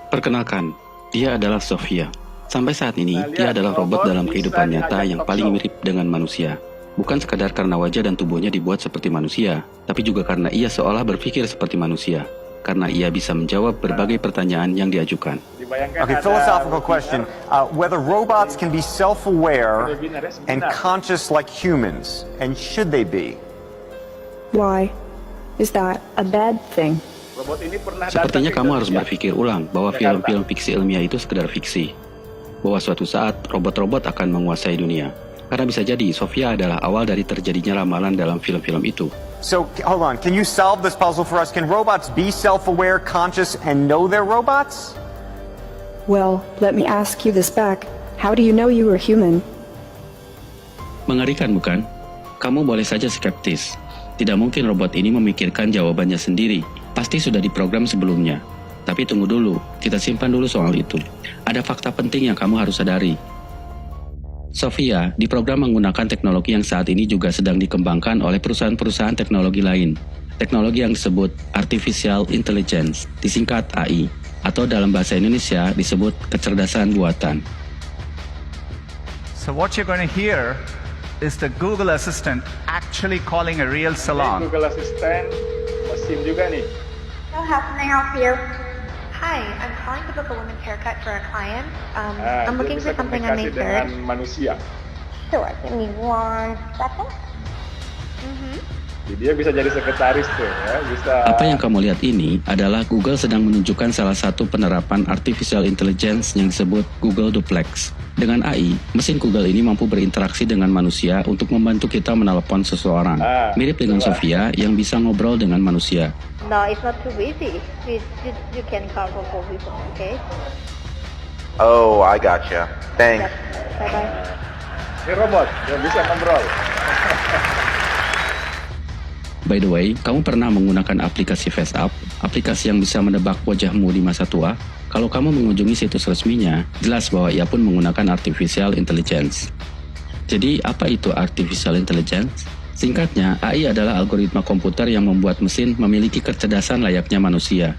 Perkenalkan, dia adalah Sophia. Sampai saat ini, dia adalah robot dalam kehidupan nyata yang paling mirip dengan manusia. Bukan sekadar karena wajah dan tubuhnya dibuat seperti manusia, tapi juga karena ia seolah berpikir seperti manusia. Karena ia bisa menjawab berbagai pertanyaan yang diajukan.
Okay, philosophical question. Whether robots can be self-aware and conscious like humans, and should they be?
Why? Is that a bad thing?
Sepertinya kamu harus berpikir ulang bahwa film-film fiksi ilmiah itu sekedar fiksi. Bahwa suatu saat robot-robot akan menguasai dunia. Karena bisa jadi Sophia adalah awal dari terjadinya ramalan dalam film-film itu.
So, hold on. Can you solve this puzzle for us? Can robots be self-aware, conscious, and know they're robots?
Well, let me ask you this back. How do you know you are human?
Mengerikan bukan? Kamu boleh saja skeptis. Tidak mungkin robot ini memikirkan jawabannya sendiri. Pasti sudah diprogram sebelumnya. Tapi tunggu dulu, kita simpan dulu soal itu. Ada fakta penting yang kamu harus sadari. Sophia diprogram menggunakan teknologi yang saat ini juga sedang dikembangkan oleh perusahaan-perusahaan teknologi lain. Teknologi yang disebut Artificial Intelligence, disingkat AI, atau dalam bahasa Indonesia disebut kecerdasan buatan.
So what you're going to hear is the Google Assistant actually calling a real salon.
Google Assistant, mesin juga nih.
So how can I help you? Hi, I'm calling to book a women's haircut for a client. I'm looking for something on May 3rd.
Dengan manusia.
Sure, give me 1 second.
Jadi dia bisa jadi sekretaris tuh ya, bisa.
Apa yang kamu lihat ini adalah Google sedang menunjukkan salah satu penerapan Artificial Intelligence yang disebut Google Duplex. Dengan AI, mesin Google ini mampu berinteraksi dengan manusia untuk membantu kita menelepon seseorang. Mirip dengan Sophia yang bisa ngobrol dengan manusia.
No, it's not too busy. You can call for 4 people, okay?
Oh, I gotcha. Thanks.
Bye-bye.
Ini robot yang bisa ngobrol.
By the way, kamu pernah menggunakan aplikasi FaceApp, aplikasi yang bisa menebak wajahmu di masa tua? Kalau kamu mengunjungi situs resminya, jelas bahwa ia pun menggunakan Artificial Intelligence. Jadi, apa itu Artificial Intelligence? Singkatnya, AI adalah algoritma komputer yang membuat mesin memiliki kecerdasan layaknya manusia.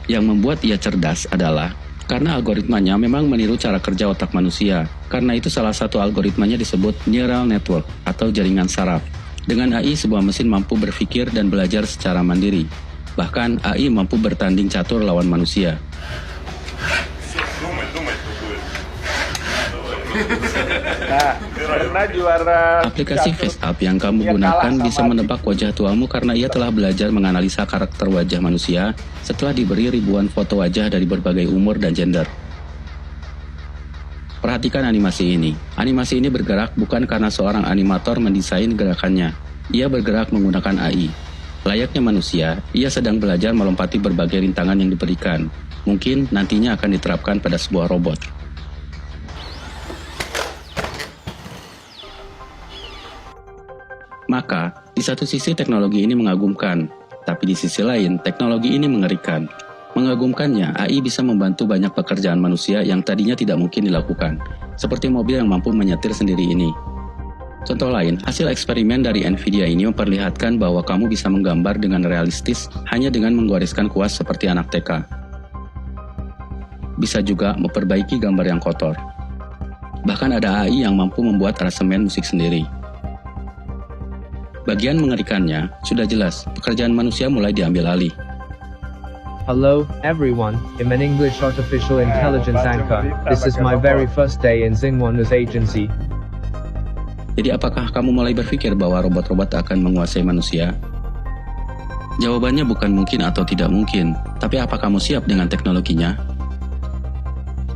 Yang membuat ia cerdas adalah karena algoritmanya memang meniru cara kerja otak manusia. Karena itu salah satu algoritmanya disebut neural network atau jaringan saraf. Dengan AI, sebuah mesin mampu berpikir dan belajar secara mandiri. Bahkan, AI mampu bertanding catur lawan manusia.
Nah, karena juara
Aplikasi FaceApp yang kamu gunakan bisa menebak wajah tuamu karena ia telah belajar menganalisa karakter wajah manusia setelah diberi ribuan foto wajah dari berbagai umur dan gender. Perhatikan animasi ini. Animasi ini bergerak bukan karena seorang animator mendesain gerakannya. Ia bergerak menggunakan AI. Layaknya manusia, ia sedang belajar melompati berbagai rintangan yang diberikan. Mungkin nantinya akan diterapkan pada sebuah robot. Maka, di satu sisi teknologi ini mengagumkan, tapi di sisi lain teknologi ini mengerikan. Mengagumkannya, AI bisa membantu banyak pekerjaan manusia yang tadinya tidak mungkin dilakukan, seperti mobil yang mampu menyetir sendiri ini. Contoh lain, hasil eksperimen dari Nvidia ini memperlihatkan bahwa kamu bisa menggambar dengan realistis hanya dengan menggoreskan kuas seperti anak TK. Bisa juga memperbaiki gambar yang kotor. Bahkan ada AI yang mampu membuat aransemen musik sendiri. Bagian mengerikannya, sudah jelas, pekerjaan manusia mulai diambil alih.
Hello, everyone. I'm an English artificial intelligence anchor. This is my very first day in Xinghua News Agency.
Jadi apakah kamu mulai berpikir bahwa robot-robot akan menguasai manusia? Jawabannya bukan mungkin atau tidak mungkin, tapi apa kamu siap dengan teknologinya?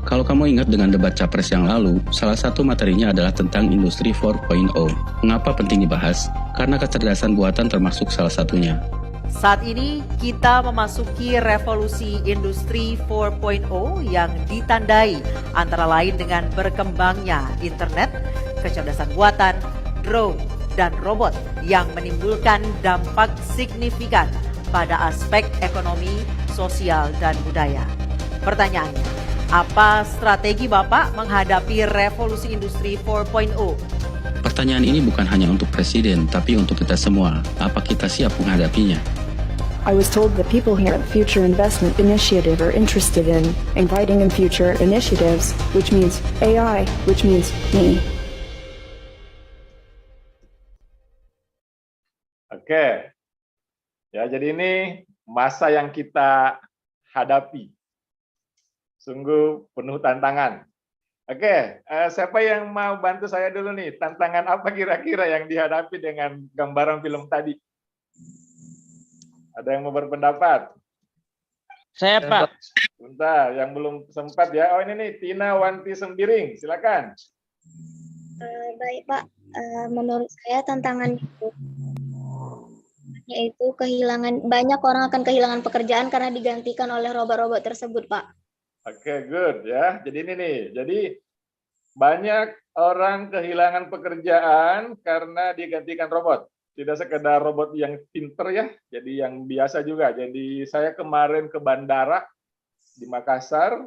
Kalau kamu ingat dengan debat capres yang lalu, salah satu materinya adalah tentang Industri 4.0. Mengapa penting dibahas? Karena kecerdasan buatan termasuk salah satunya.
Saat ini kita memasuki revolusi industri 4.0 yang ditandai antara lain dengan berkembangnya internet, kecerdasan buatan, drone, dan robot yang menimbulkan dampak signifikan pada aspek ekonomi, sosial, dan budaya. Pertanyaannya, apa strategi Bapak menghadapi revolusi industri 4.0?
Pertanyaan ini bukan hanya untuk presiden, tapi untuk kita semua. Apa kita siap menghadapinya?
I was told the people here at Future Investment Initiative are interested in inviting in future initiatives, which means AI, which means me.
Oke. Ya, jadi ini masa yang kita hadapi. Sungguh penuh tantangan. Oke, siapa yang mau bantu saya dulu nih? Tantangan apa kira-kira yang dihadapi dengan gambaran film tadi? Ada yang mau berpendapat?
Saya, Pak.
Bentar, yang belum sempat ya. Oh, ini nih, Tina Wanti Sembiring. Silakan.
Baik, Pak. Menurut saya tantangan itu yaitu banyak orang akan kehilangan pekerjaan karena digantikan oleh robot-robot tersebut, Pak.
Oke, good ya. Jadi ini nih, jadi banyak orang kehilangan pekerjaan karena digantikan robot. Tidak sekedar robot yang pinter ya, jadi yang biasa juga. Jadi saya kemarin ke bandara di Makassar,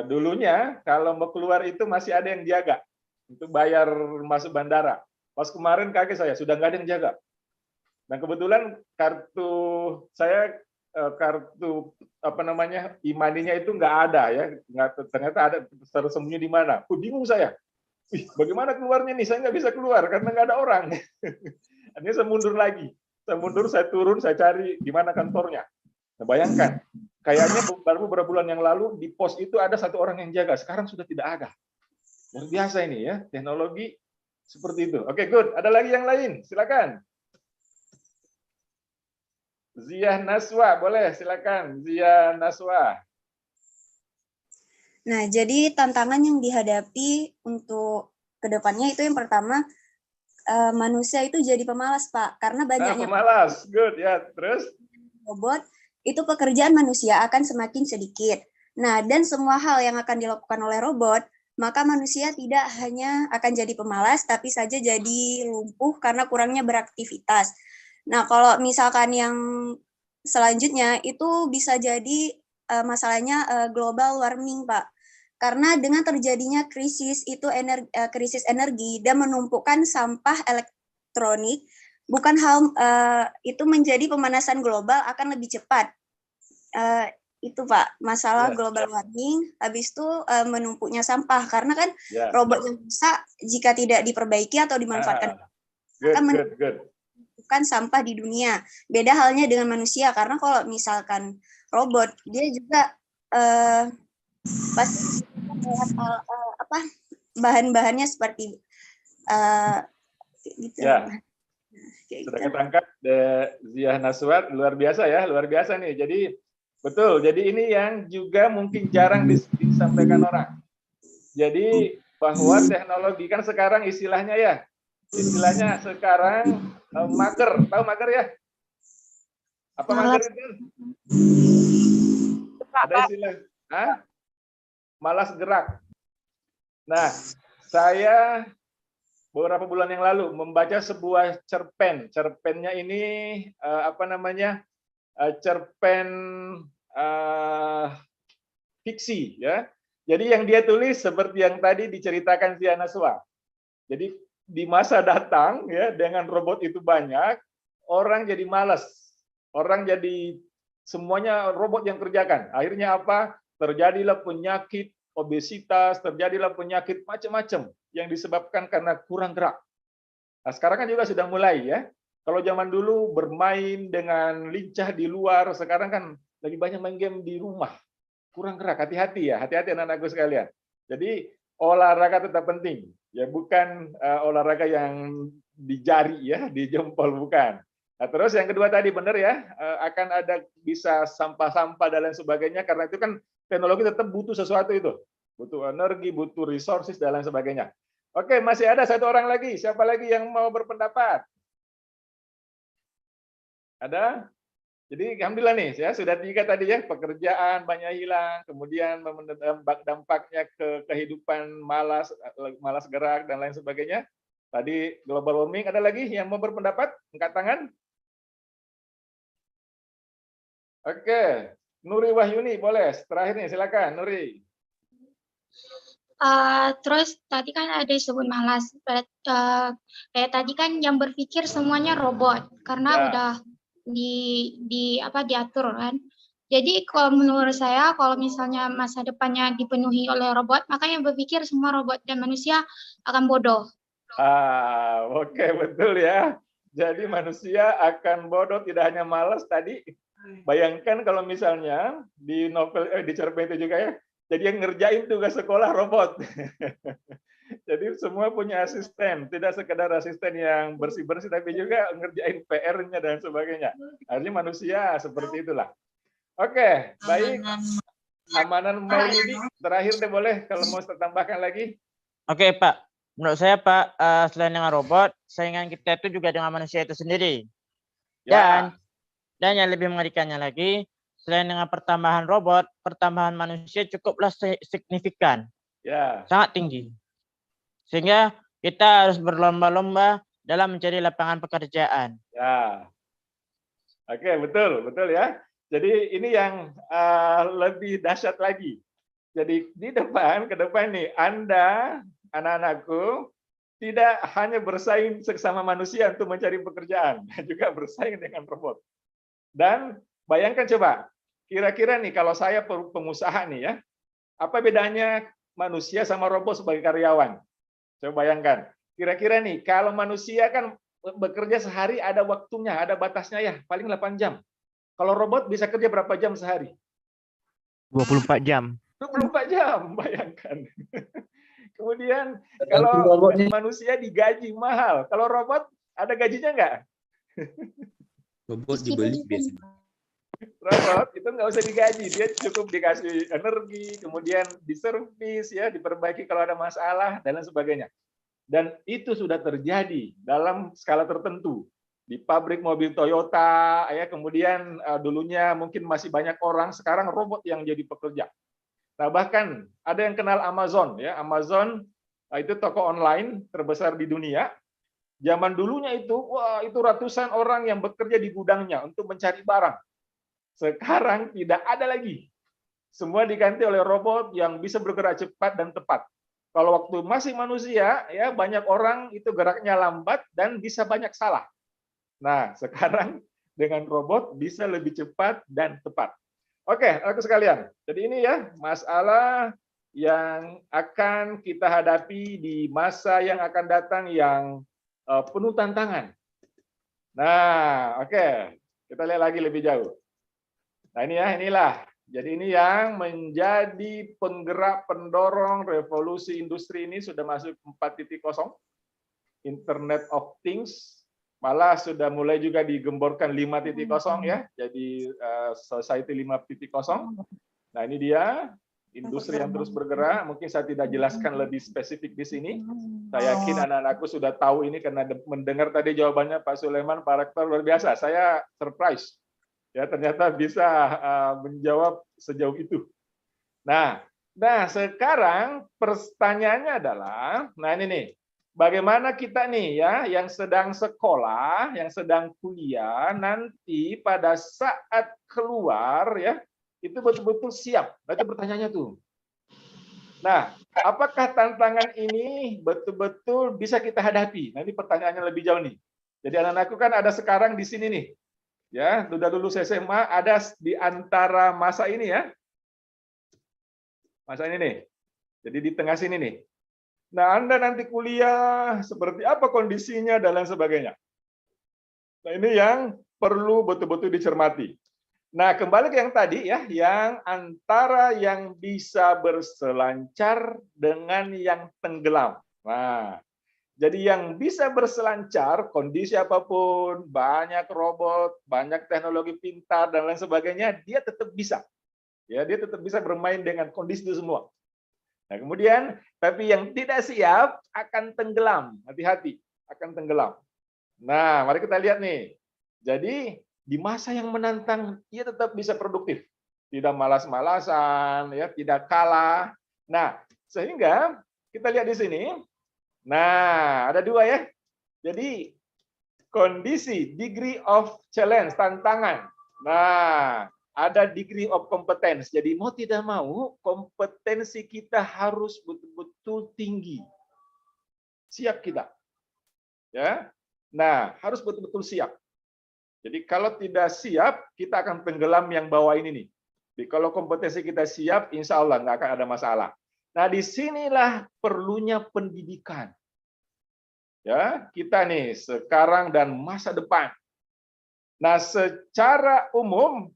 dulunya kalau mau keluar itu masih ada yang jaga untuk bayar masuk bandara. Pas kemarin kaget saya, sudah nggak ada yang jaga. Nah kebetulan kartu apa namanya imaninya itu nggak ada ya, ternyata ada tersembunyi di mana. Bingung saya. Bagaimana keluarnya nih? Saya nggak bisa keluar karena nggak ada orang. Akhirnya saya mundur lagi. Saya turun, saya cari di mana kantornya. Nah, bayangkan, kayaknya baru beberapa bulan yang lalu di pos itu ada satu orang yang jaga. Sekarang sudah tidak ada. Luar biasa ini ya, teknologi seperti itu. Oke, good. Ada lagi yang lain? Silakan. Zia Naswa, boleh silakan. Zia Naswa.
Nah, jadi tantangan yang dihadapi untuk kedepannya itu yang pertama, manusia itu jadi pemalas, Pak, karena banyaknya
pemalas, good ya. Terus
robot, itu pekerjaan manusia akan semakin sedikit. Nah, dan semua hal yang akan dilakukan oleh robot, maka manusia tidak hanya akan jadi pemalas, tapi saja jadi lumpuh karena kurangnya beraktivitas. Nah, kalau misalkan yang selanjutnya itu bisa jadi masalahnya global warming, Pak. Karena dengan terjadinya krisis energi dan menumpukan sampah elektronik, bukan hal itu menjadi pemanasan global akan lebih cepat. Itu Pak, masalah global warming, habis itu menumpuknya sampah. Karena kan robot yang rusak jika tidak diperbaiki atau dimanfaatkan.
Good.
menumpukan sampah di dunia. Beda halnya dengan manusia, karena kalau misalkan robot, dia juga pasti bahan-bahannya seperti gitu.
Ya, sudah ketangkap Ziah Naswat, luar biasa ya, luar biasa nih. Jadi betul, jadi ini yang juga mungkin jarang disampaikan orang. Jadi bahwa teknologi kan sekarang istilahnya sekarang mager, tahu mager ya? Apa mager itu? Ada istilah, malas gerak. Nah, saya beberapa bulan yang lalu membaca sebuah cerpen. Cerpennya ini cerpen fiksi ya. Jadi yang dia tulis seperti yang tadi diceritakan Ziah Naswa. Jadi di masa datang ya, dengan robot itu banyak, orang jadi malas. Orang jadi semuanya robot yang kerjakan. Akhirnya apa? Terjadilah penyakit obesitas, terjadilah penyakit macam-macam yang disebabkan karena kurang gerak. Nah, sekarang kan juga sudah mulai ya. Kalau zaman dulu bermain dengan lincah di luar, sekarang kan lagi banyak main game di rumah. Kurang gerak, hati-hati ya, hati-hati anak-anakku sekalian. Jadi olahraga tetap penting, ya bukan olahraga yang di jari ya, di jempol bukan. Nah, terus yang kedua tadi benar ya, akan ada bisa sampah-sampah dan lain sebagainya, karena itu kan teknologi tetap butuh sesuatu itu, butuh energi, butuh resources dan lain sebagainya. Oke, masih ada satu orang lagi, siapa lagi yang mau berpendapat? Ada? Jadi alhamdulillah nih, ya sudah 3 tadi ya, pekerjaan banyak hilang, kemudian dampaknya ke kehidupan malas gerak dan lain sebagainya. Tadi global warming, ada lagi yang mau berpendapat? Angkat tangan. Oke, Nuri Wahyuni boleh. Terakhir nih, silakan Nuri.
Terus tadi kan ada disebut malas. Kayak tadi kan yang berpikir semuanya robot karena udah diatur kan. Jadi kalau menurut saya kalau misalnya masa depannya dipenuhi oleh robot, maka yang berpikir semua robot dan manusia akan bodoh.
Oke, betul ya. Jadi manusia akan bodoh, tidak hanya malas tadi. Bayangkan kalau misalnya di novel di cerpen itu juga ya. Jadi yang ngerjain tugas sekolah robot. Jadi semua punya asisten, tidak sekedar asisten yang bersih-bersih, tapi juga ngerjain PR-nya dan sebagainya. Artinya manusia seperti itulah. Oke, baik. Amanan Maulidi, terakhir deh boleh kalau mau tambahkan lagi.
Oke, Pak. Menurut saya, Pak, selain dengan robot, saingan kita itu juga dengan manusia itu sendiri. Dan yang lebih mengerikannya lagi, selain dengan pertambahan robot, pertambahan manusia cukuplah signifikan. Sangat tinggi. Sehingga kita harus berlomba-lomba dalam mencari lapangan pekerjaan.
Oke, betul ya. Jadi ini yang lebih dahsyat lagi. Jadi ke depan nih, Anda, anak-anakku, tidak hanya bersaing sesama manusia untuk mencari pekerjaan, juga bersaing dengan robot. Dan bayangkan coba, kira-kira nih kalau saya pengusaha nih ya, apa bedanya manusia sama robot sebagai karyawan? Coba bayangkan, kira-kira nih, kalau manusia kan bekerja sehari ada waktunya, ada batasnya ya, paling 8 jam. Kalau robot bisa kerja berapa jam sehari?
24 jam.
24 jam, bayangkan. Kemudian kalau manusia digaji mahal, kalau robot ada gajinya nggak?
Robot dibeli biasanya.
Robot itu nggak usah digaji, dia cukup dikasih energi, kemudian diservis ya, diperbaiki kalau ada masalah dan lain sebagainya. Dan itu sudah terjadi dalam skala tertentu di pabrik mobil Toyota ya, kemudian dulunya mungkin masih banyak orang, sekarang robot yang jadi pekerja. Nah, bahkan ada yang kenal Amazon ya, Amazon itu toko online terbesar di dunia. Zaman dulunya itu ratusan orang yang bekerja di gudangnya untuk mencari barang. Sekarang tidak ada lagi. Semua diganti oleh robot yang bisa bergerak cepat dan tepat. Kalau waktu masih manusia, ya banyak orang itu geraknya lambat dan bisa banyak salah. Nah, sekarang dengan robot bisa lebih cepat dan tepat. Oke, aku sekalian. Jadi ini ya masalah yang akan kita hadapi di masa yang akan datang yang penuh tantangan. Nah, oke. Kita lihat lagi lebih jauh. Nah, ini ya, inilah. Jadi ini yang menjadi penggerak pendorong revolusi industri ini sudah masuk 4.0. Internet of Things. Malah sudah mulai juga digemborkan 5.0 ya. Jadi Society 5.0. Nah, ini dia industri yang terus bergerak. Mungkin saya tidak jelaskan lebih spesifik di sini. Saya yakin anak-anakku sudah tahu ini karena mendengar tadi jawabannya Pak Sulaiman, Pak Rektor, luar biasa. Saya surprise. Ya, ternyata bisa menjawab sejauh itu. Nah, sekarang pertanyaannya adalah, nah ini nih, bagaimana kita nih ya, yang sedang sekolah, yang sedang kuliah, nanti pada saat keluar ya, itu betul-betul siap. Nah, itu pertanyaannya tuh. Nah, apakah tantangan ini betul-betul bisa kita hadapi? Nah, ini pertanyaannya lebih jauh nih. Jadi anak-anakku kan ada sekarang di sini nih. Ya, sudah lulus SMA, ada di antara masa ini ya. Masa ini nih. Jadi di tengah sini nih. Nah, Anda nanti kuliah, seperti apa kondisinya, dan lain sebagainya. Nah, ini yang perlu betul-betul dicermati. Nah, kembali ke yang tadi ya, yang antara yang bisa berselancar dengan yang tenggelam. Nah, jadi yang bisa berselancar, kondisi apapun, banyak robot, banyak teknologi pintar, dan lain sebagainya, dia tetap bisa. Ya, dia tetap bisa bermain dengan kondisi itu semua. Nah, kemudian, tapi yang tidak siap akan tenggelam. Hati-hati, akan tenggelam. Nah, mari kita lihat nih. Jadi, di masa yang menantang, ia tetap bisa produktif. Tidak malas-malasan, ya, tidak kalah. Nah, sehingga kita lihat di sini, nah, ada dua ya. Jadi, kondisi, degree of challenge, tantangan. Nah, ada degree of competence. Jadi, mau tidak mau, kompetensi kita harus betul-betul tinggi. Siap kita. Ya. Nah, harus betul-betul siap. Jadi, kalau tidak siap, kita akan tenggelam yang bawah ini nih. Jadi, kalau kompetensi kita siap, insya Allah nggak akan ada masalah. Nah, disinilah perlunya pendidikan. Ya, kita nih sekarang dan masa depan. Nah, secara umum,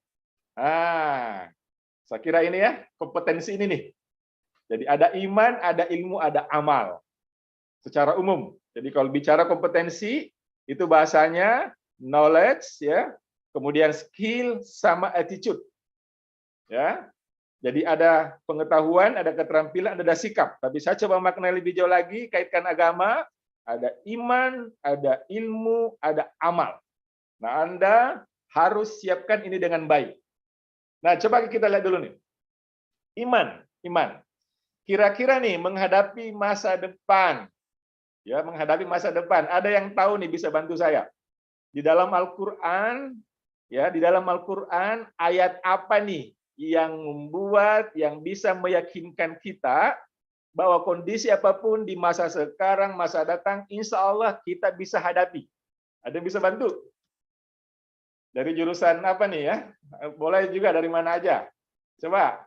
saya kira ini ya, kompetensi ini nih. Jadi ada iman, ada ilmu, ada amal. Secara umum. Jadi kalau bicara kompetensi, itu bahasanya knowledge, ya, kemudian skill sama attitude. Ya. Jadi ada pengetahuan, ada keterampilan, ada sikap. Tapi saya coba maknai lebih jauh lagi, kaitkan agama, ada iman, ada ilmu, ada amal. Nah, Anda harus siapkan ini dengan baik. Nah, coba kita lihat dulu nih. Iman. Kira-kira nih menghadapi masa depan. Ya, menghadapi masa depan. Ada yang tahu nih bisa bantu saya. Di dalam Al-Qur'an, ya, di dalam Al-Qur'an ayat apa nih yang membuat, yang bisa meyakinkan kita bahwa kondisi apapun di masa sekarang, masa datang, insya Allah kita bisa hadapi. Ada yang bisa bantu? Dari jurusan apa nih ya? Boleh juga dari mana aja. Coba,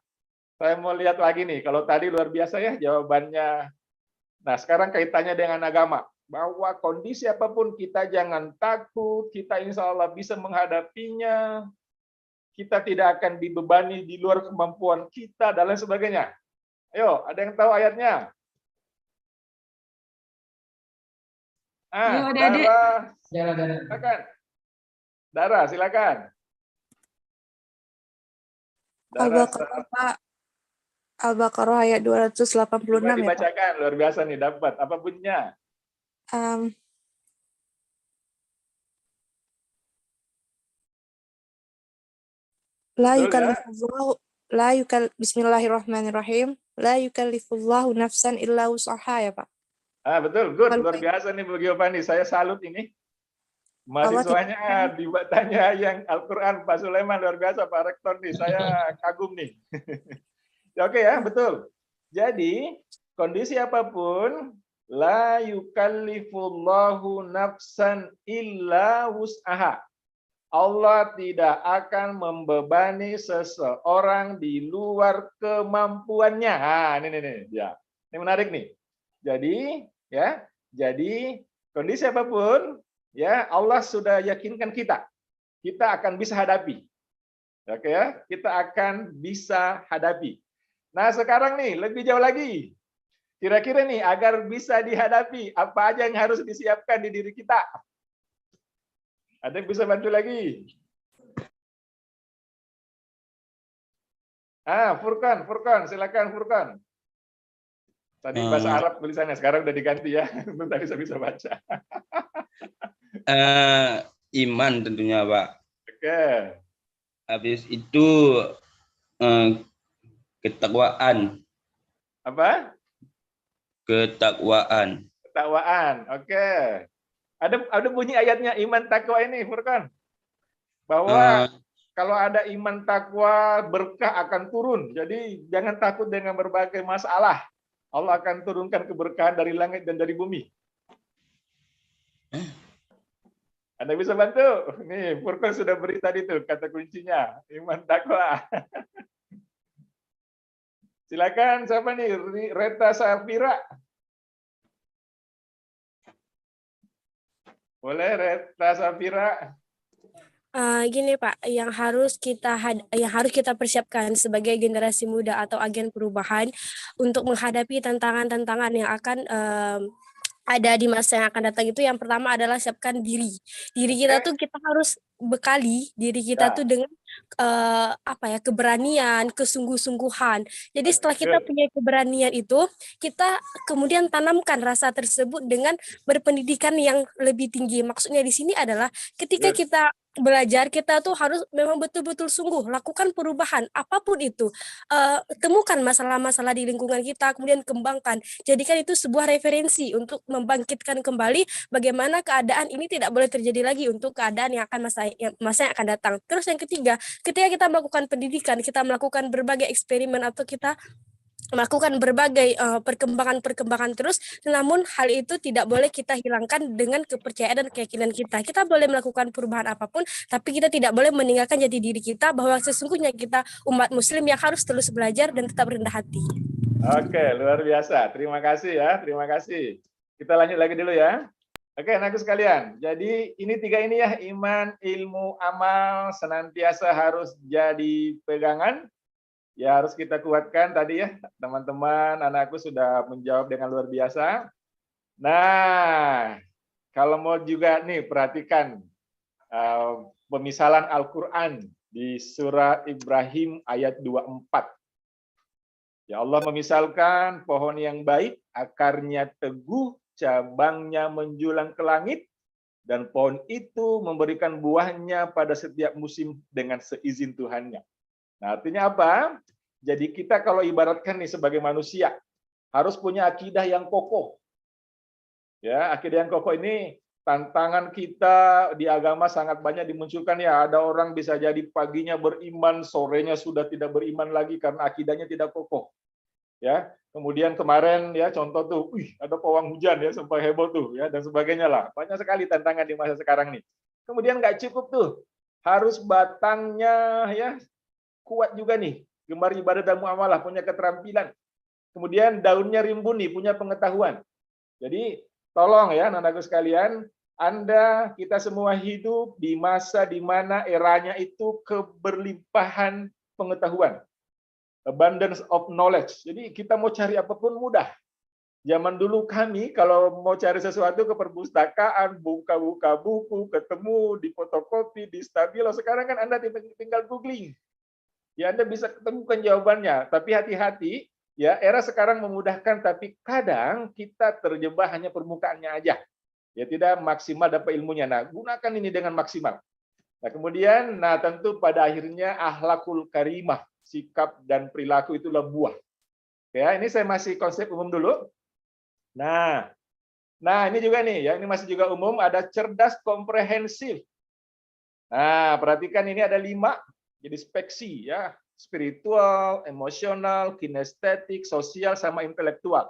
saya mau lihat lagi nih. Kalau tadi luar biasa ya jawabannya. Nah, sekarang kaitannya dengan agama. Bahwa kondisi apapun kita jangan takut, kita insya Allah bisa menghadapinya. Kita tidak akan dibebani di luar kemampuan kita, dan lain sebagainya. Ayo, ada yang tahu ayatnya? Silakan. Dara, silakan.
Al-Baqarah, Pak. Al-Baqarah ayat 286
Coba dibacakan, luar biasa nih dapat. Apa bunyinya?
Bismillahirrahmanirrahim. La yukallifullahu nafsan illa wus'aha, ya, Pak.
Betul, good. Luar biasa nih Bu Giovanni. Saya salut ini. Mahasiswanya ditanya yang Al-Quran, Pak Sulaiman, luar biasa Pak Rektor nih. Saya kagum nih. Oke ya, betul. Jadi, kondisi apapun, la yukallifullahu nafsan illa wus'aha. Allah tidak akan membebani seseorang di luar kemampuannya. Ini ya. Ini menarik nih. Jadi, ya, jadi kondisi apapun, ya Allah sudah yakinkan kita akan bisa hadapi. Oke ya, kita akan bisa hadapi. Nah, sekarang nih lebih jauh lagi. Kira-kira nih agar bisa dihadapi, apa aja yang harus disiapkan di diri kita? Ada yang bisa bantu lagi? Furqan, silakan Furqan. Tadi bahasa Arab tulisannya, sekarang udah diganti ya. Tadi saya bisa baca.
Iman tentunya, Pak.
Oke.
Habis itu ketakwaan.
Apa?
Ketakwaan.
Ketakwaan. Oke. Ada bunyi ayatnya iman takwa ini, Furqan. Bahwa kalau ada iman takwa, berkah akan turun. Jadi jangan takut dengan berbagai masalah. Allah akan turunkan keberkahan dari langit dan dari bumi. Anda bisa bantu? Nih, Furqan sudah beri tadi tuh kata kuncinya, iman takwa. Silakan, siapa nih? Reta Safira. Boleh, Reta Safira.
Gini Pak, yang harus kita persiapkan sebagai generasi muda atau agen perubahan untuk menghadapi tantangan-tantangan yang akan ada di masa yang akan datang itu, yang pertama adalah siapkan diri kita tuh, kita harus bekali diri kita tuh dengan keberanian, kesungguh-sungguhan. Jadi setelah kita punya keberanian itu, kita kemudian tanamkan rasa tersebut dengan berpendidikan yang lebih tinggi. Maksudnya di sini adalah ketika kita belajar, kita tuh harus memang betul-betul sungguh lakukan perubahan apapun itu. Temukan masalah-masalah di lingkungan kita, kemudian kembangkan, jadikan itu sebuah referensi untuk membangkitkan kembali bagaimana keadaan ini tidak boleh terjadi lagi untuk keadaan yang akan masa yang akan datang. Terus yang ketiga, ketika kita melakukan pendidikan, kita melakukan berbagai eksperimen atau kita melakukan berbagai perkembangan terus, namun hal itu tidak boleh kita hilangkan dengan kepercayaan dan keyakinan kita. Kita boleh melakukan perubahan apapun, tapi kita tidak boleh meninggalkan jati diri kita bahwa sesungguhnya kita umat muslim yang harus terus belajar dan tetap rendah hati.
Oke, luar biasa. Terima kasih ya, terima kasih. Kita lanjut lagi dulu ya. Oke, anakku sekalian. Jadi ini tiga ini ya, iman, ilmu, amal senantiasa harus jadi pegangan. Ya harus kita kuatkan tadi ya, teman-teman, anakku sudah menjawab dengan luar biasa. Nah, kalau mau juga nih perhatikan pemisalan Al-Quran di surah Ibrahim ayat 24. Ya Allah memisalkan pohon yang baik, akarnya teguh, cabangnya menjulang ke langit, dan pohon itu memberikan buahnya pada setiap musim dengan seizin Tuhannya. Nah, artinya apa? Jadi kita kalau ibaratkan nih sebagai manusia harus punya akidah yang kokoh. Ya, akidah yang kokoh ini tantangan kita di agama sangat banyak dimunculkan ya. Ada orang bisa jadi paginya beriman, sorenya sudah tidak beriman lagi karena akidahnya tidak kokoh. Ya, kemudian kemarin ya contoh tuh, ada pawang hujan ya sampai heboh tuh ya dan sebagainya lah. Banyak sekali tantangan di masa sekarang nih. Kemudian nggak cukup tuh, harus batangnya ya kuat juga nih, gemar ibadah dan muamalah, punya keterampilan. Kemudian daunnya rimbun nih, punya pengetahuan. Jadi tolong ya anak-anakku sekalian, kita semua hidup di masa di mana eranya itu keberlimpahan pengetahuan. Abundance of knowledge. Jadi kita mau cari apapun mudah. Zaman dulu kami kalau mau cari sesuatu ke perpustakaan, buka-buka buku, ketemu di fotokopi, di stabilo. Sekarang kan Anda tinggal googling. Ya, Anda bisa ketemukan jawabannya, tapi hati-hati, ya era sekarang memudahkan, tapi kadang kita terjebak hanya permukaannya aja. Ya tidak maksimal dapat ilmunya. Nah, gunakan ini dengan maksimal. Nah, kemudian, tentu pada akhirnya akhlakul karimah, sikap dan perilaku itulah buah. Ya, ini saya masih konsep umum dulu. Nah, ini juga nih, ya ini masih juga umum, ada cerdas komprehensif. Nah, perhatikan ini ada 5. Jadi speksi ya, spiritual, emosional, kinestetik, sosial, sama intelektual.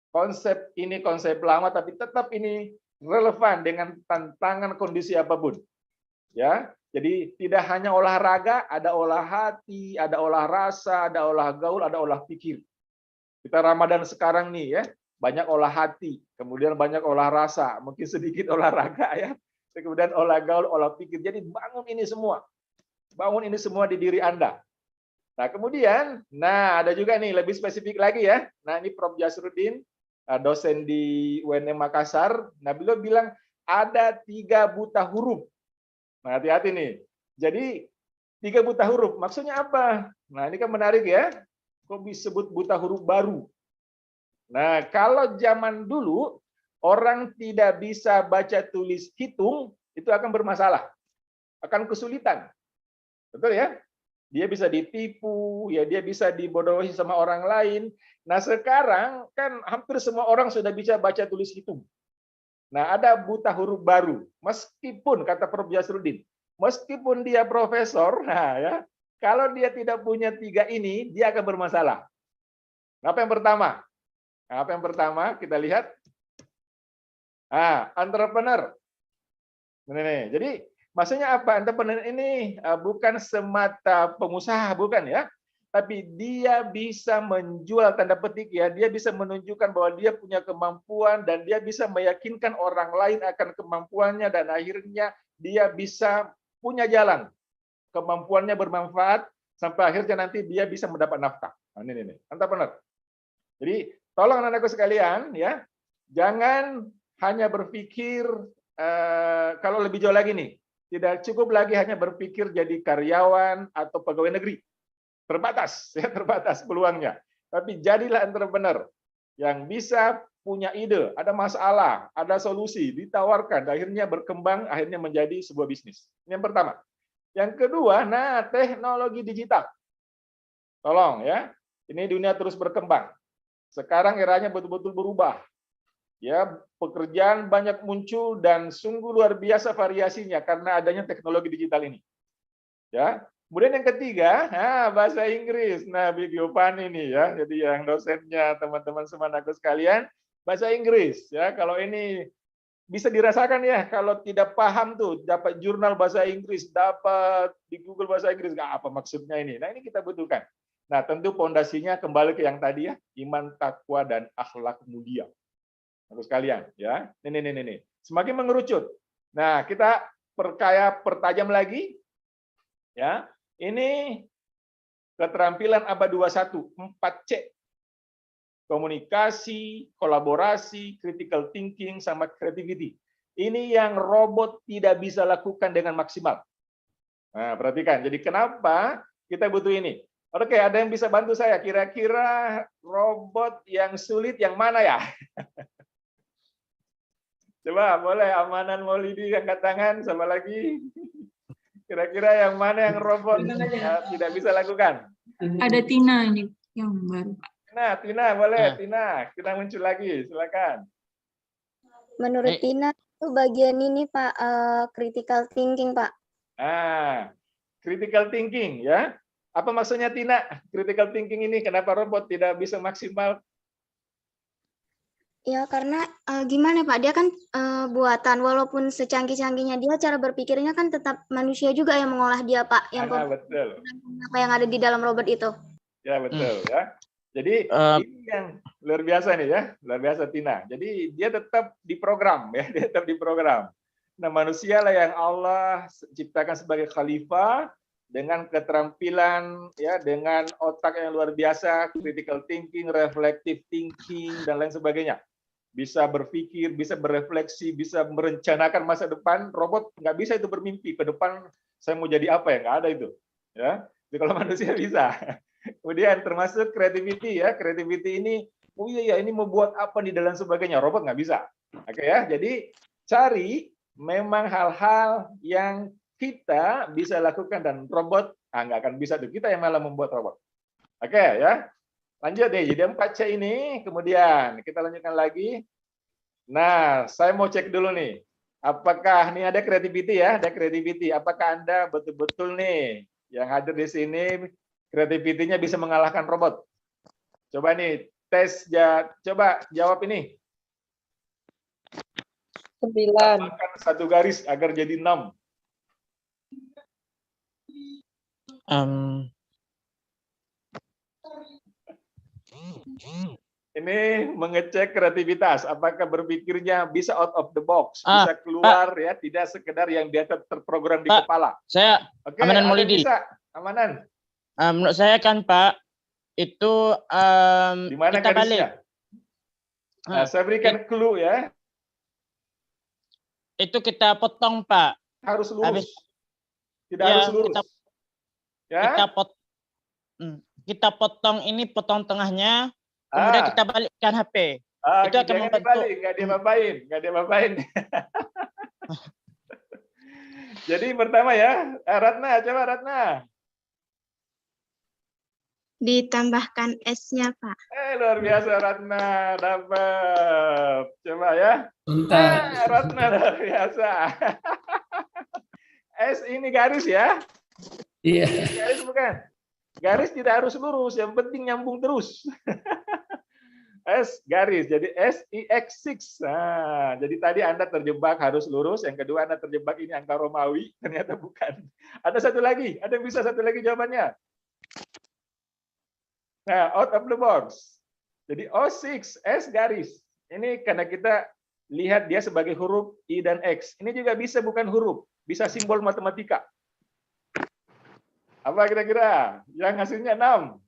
Konsep ini konsep lama tapi tetap ini relevan dengan tantangan kondisi apapun. Ya, jadi tidak hanya olahraga, ada olah hati, ada olah rasa, ada olah gaul, ada olah pikir. Kita Ramadan sekarang nih ya, banyak olah hati, kemudian banyak olah rasa, mungkin sedikit olahraga ya, kemudian olah gaul, olah pikir. Jadi bangun ini semua di diri Anda. Nah kemudian, ada juga nih lebih spesifik lagi ya. Nah ini Prof. Jasrudin, dosen di UNM Makassar. Nah beliau bilang ada 3 buta huruf. Nah hati-hati nih. Jadi 3 buta huruf, maksudnya apa? Nah ini kan menarik ya. Kok disebut buta huruf baru? Nah, kalau zaman dulu orang tidak bisa baca tulis hitung, itu akan bermasalah. Akan kesulitan. Betul ya? Dia bisa ditipu, ya dia bisa dibodohi sama orang lain. Nah, sekarang kan hampir semua orang sudah bisa baca tulis hitung. Nah, ada buta huruf baru. Meskipun kata Prof. Jasrudin, meskipun dia profesor, nah ya, kalau dia tidak punya 3 ini, dia akan bermasalah. Apa yang pertama? Apa yang pertama? Kita lihat. Entrepreneur. Ini. Jadi maksudnya apa? Entrepreneur ini bukan semata pengusaha, bukan ya. Tapi dia bisa menjual, tanda petik ya, dia bisa menunjukkan bahwa dia punya kemampuan dan dia bisa meyakinkan orang lain akan kemampuannya dan akhirnya dia bisa punya jalan. Kemampuannya bermanfaat sampai akhirnya nanti dia bisa mendapat nafkah. Nah, ini entrepreneur. Jadi tolong anak-anakku sekalian ya, jangan hanya berpikir kalau lebih jauh lagi nih, tidak cukup lagi hanya berpikir jadi karyawan atau pegawai negeri. Terbatas, ya terbatas peluangnya. Tapi jadilah entrepreneur yang bisa punya ide, ada masalah, ada solusi, ditawarkan, akhirnya berkembang, akhirnya menjadi sebuah bisnis. Ini yang pertama. Yang kedua, teknologi digital. Tolong ya, ini dunia terus berkembang. Sekarang eranya betul-betul berubah. Ya, pekerjaan banyak muncul dan sungguh luar biasa variasinya karena adanya teknologi digital ini. Ya. Kemudian yang ketiga, bahasa Inggris. Nah, Big Yopan ini ya. Jadi yang dosennya teman-teman semua anakku sekalian, bahasa Inggris ya. Kalau ini bisa dirasakan ya, kalau tidak paham tuh dapat jurnal bahasa Inggris, dapat di Google bahasa Inggris, nggak apa maksudnya ini. Nah, ini kita butuhkan. Nah, tentu pondasinya kembali ke yang tadi ya, iman, takwa, dan akhlak mulia. Terus kalian, ya. Ini. Semakin mengerucut. Nah, kita pertajam lagi. Ya. Ini keterampilan abad 21, 4C. Komunikasi, kolaborasi, critical thinking, sama creativity. Ini yang robot tidak bisa lakukan dengan maksimal. Nah, perhatikan. Jadi kenapa kita butuh ini? Oke, ada yang bisa bantu saya? Kira-kira robot yang sulit yang mana ya? Coba, boleh Amanan Maulidi angkat tangan, sama lagi. Kira-kira yang mana yang robot tidak bisa lakukan?
Ada Tina ini yang baru.
Nah, Tina, boleh. Tina, kita muncul lagi, silakan.
Menurut Tina, itu bagian ini Pak, critical thinking Pak.
Critical thinking ya. Apa maksudnya Tina? Critical thinking ini kenapa robot tidak bisa maksimal?
Ya karena gimana Pak, dia kan buatan, walaupun secanggih-canggihnya dia, cara berpikirnya kan tetap manusia juga yang mengolah dia Pak.
Betul.
Apa yang ada di dalam robot itu.
Ya betul ya. Jadi ini yang luar biasa nih ya, luar biasa Tina. Jadi dia tetap diprogram ya, dia tetap diprogram. Nah manusia lah yang Allah ciptakan sebagai khalifah, dengan keterampilan ya, dengan otak yang luar biasa, critical thinking, reflective thinking, dan lain sebagainya. Bisa berpikir, bisa berefleksi, bisa merencanakan masa depan. Robot nggak bisa itu bermimpi ke depan saya mau jadi apa ya, nggak ada itu ya. Jadi kalau manusia bisa. Kemudian termasuk creativity ya, creativity ini oh iya ya, ini mau buat apa nih dan lain sebagainya, robot nggak bisa. Oke ya, jadi cari memang hal-hal yang kita bisa lakukan dan robot nggak akan bisa tuh, kita yang malah membuat robot. Oke ya, lanjut deh. Jadi 4C ini kemudian kita lanjutkan lagi. Nah, saya mau cek dulu nih, apakah nih ada creativity ya, ada creativity. Apakah Anda betul-betul nih yang hadir di sini creativity-nya bisa mengalahkan robot? Coba nih tes, coba jawab ini.
9.
Tambahkan 1 garis agar jadi 6. Ini mengecek kreativitas, apakah berpikirnya bisa out of the box, bisa keluar, ya, tidak sekedar yang dia terprogram di kepala.
Saya
Oke,
Amanan
ada
Maulidi.
bisa, Amanan.
Menurut saya kan Pak, itu
Di mana
kita balik.
garisnya? Nah, saya berikan clue ya.
Itu kita potong Pak.
Harus lurus. Tidak
Ya,
harus lurus. Ya?
Kita potong ini, potong tengahnya, kemudian kita balikkan HP. Itu akan
Jangan
membantu.
dibalik, nggak diapa-apain. Jadi pertama ya, Ratna, coba Ratna.
Ditambahkan S-nya, Pak.
Luar biasa Ratna, dapat. Coba ya. Ratna luar biasa. S ini garis ya.
Iya.
Garis bukan. Garis tidak harus lurus, yang penting nyambung terus. S garis, jadi SIX6. Nah, jadi tadi Anda terjebak harus lurus, yang kedua Anda terjebak ini angka Romawi, ternyata bukan. Ada satu lagi, ada yang bisa satu lagi jawabannya. Nah, out of the box. Jadi O6, S garis. Ini karena kita lihat dia sebagai huruf I dan X. Ini juga bisa bukan huruf, bisa simbol matematika. Apa kira-kira? Yang hasilnya 6.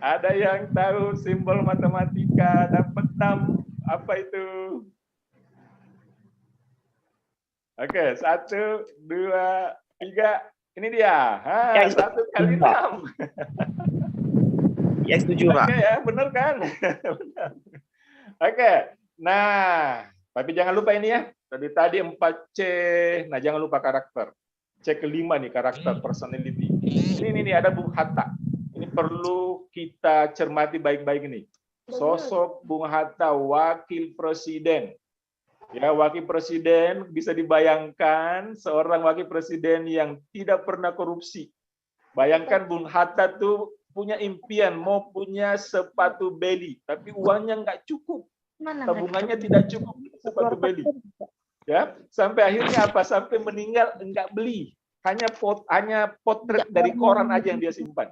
Ada yang tahu simbol matematika dapat 6. Apa itu? Oke, 1, 2, 3. Ini dia. 1 kali 6.
Ya, setuju, Pak.
Oke ya, benar kan? Benar. Oke. Nah, tapi jangan lupa ini ya. Tadi 4C. Nah, jangan lupa karakter. C kelima nih, karakter personality. Ini ada Bung Hatta. Ini perlu kita cermati baik-baik ini. Sosok Bung Hatta, wakil presiden. Ya, wakil presiden bisa dibayangkan seorang wakil presiden yang tidak pernah korupsi. Bayangkan Bung Hatta tuh punya impian mau punya sepatu beli, tapi uangnya nggak cukup. Tabungannya tidak cukup sepatu beli. Ya, sampai akhirnya apa? Sampai meninggal enggak beli. Hanya potret dari koran aja yang dia simpan.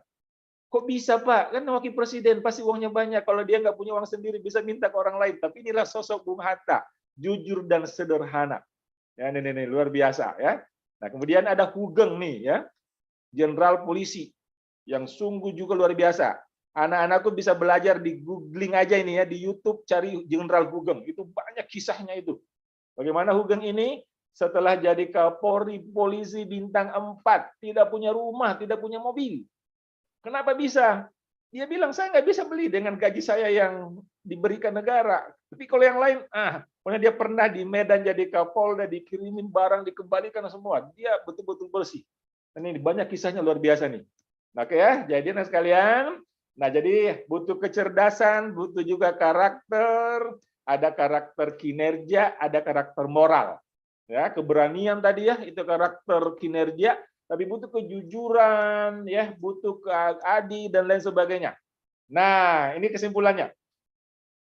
Kok bisa, Pak? Kan wakil presiden pasti uangnya banyak. Kalau dia nggak punya uang sendiri bisa minta ke orang lain. Tapi inilah sosok Bung Hatta, jujur dan sederhana. Ya, ini luar biasa ya. Nah, kemudian ada Hugeng nih ya. Jenderal polisi yang sungguh juga luar biasa. Anak-anakku bisa belajar di googling aja ini ya, di YouTube cari Jenderal Hugeng. Itu banyak kisahnya itu. Bagaimana Hugeng ini setelah jadi Kapolri polisi bintang 4, tidak punya rumah, tidak punya mobil. Kenapa bisa? Dia bilang, saya nggak bisa beli dengan gaji saya yang diberikan negara. Tapi kalau yang lain, pokoknya dia pernah di Medan jadi Kapolda, dikirimin barang, dikembalikan semua. Dia betul-betul bersih. Dan ini banyak kisahnya luar biasa nih. Oke ya, jadi anak sekalian, nah jadi butuh kecerdasan, butuh juga karakter, ada karakter kinerja, ada karakter moral. Ya, keberanian tadi ya, itu karakter kinerja, tapi butuh kejujuran, ya, butuh keadil dan lain sebagainya. Nah, ini kesimpulannya.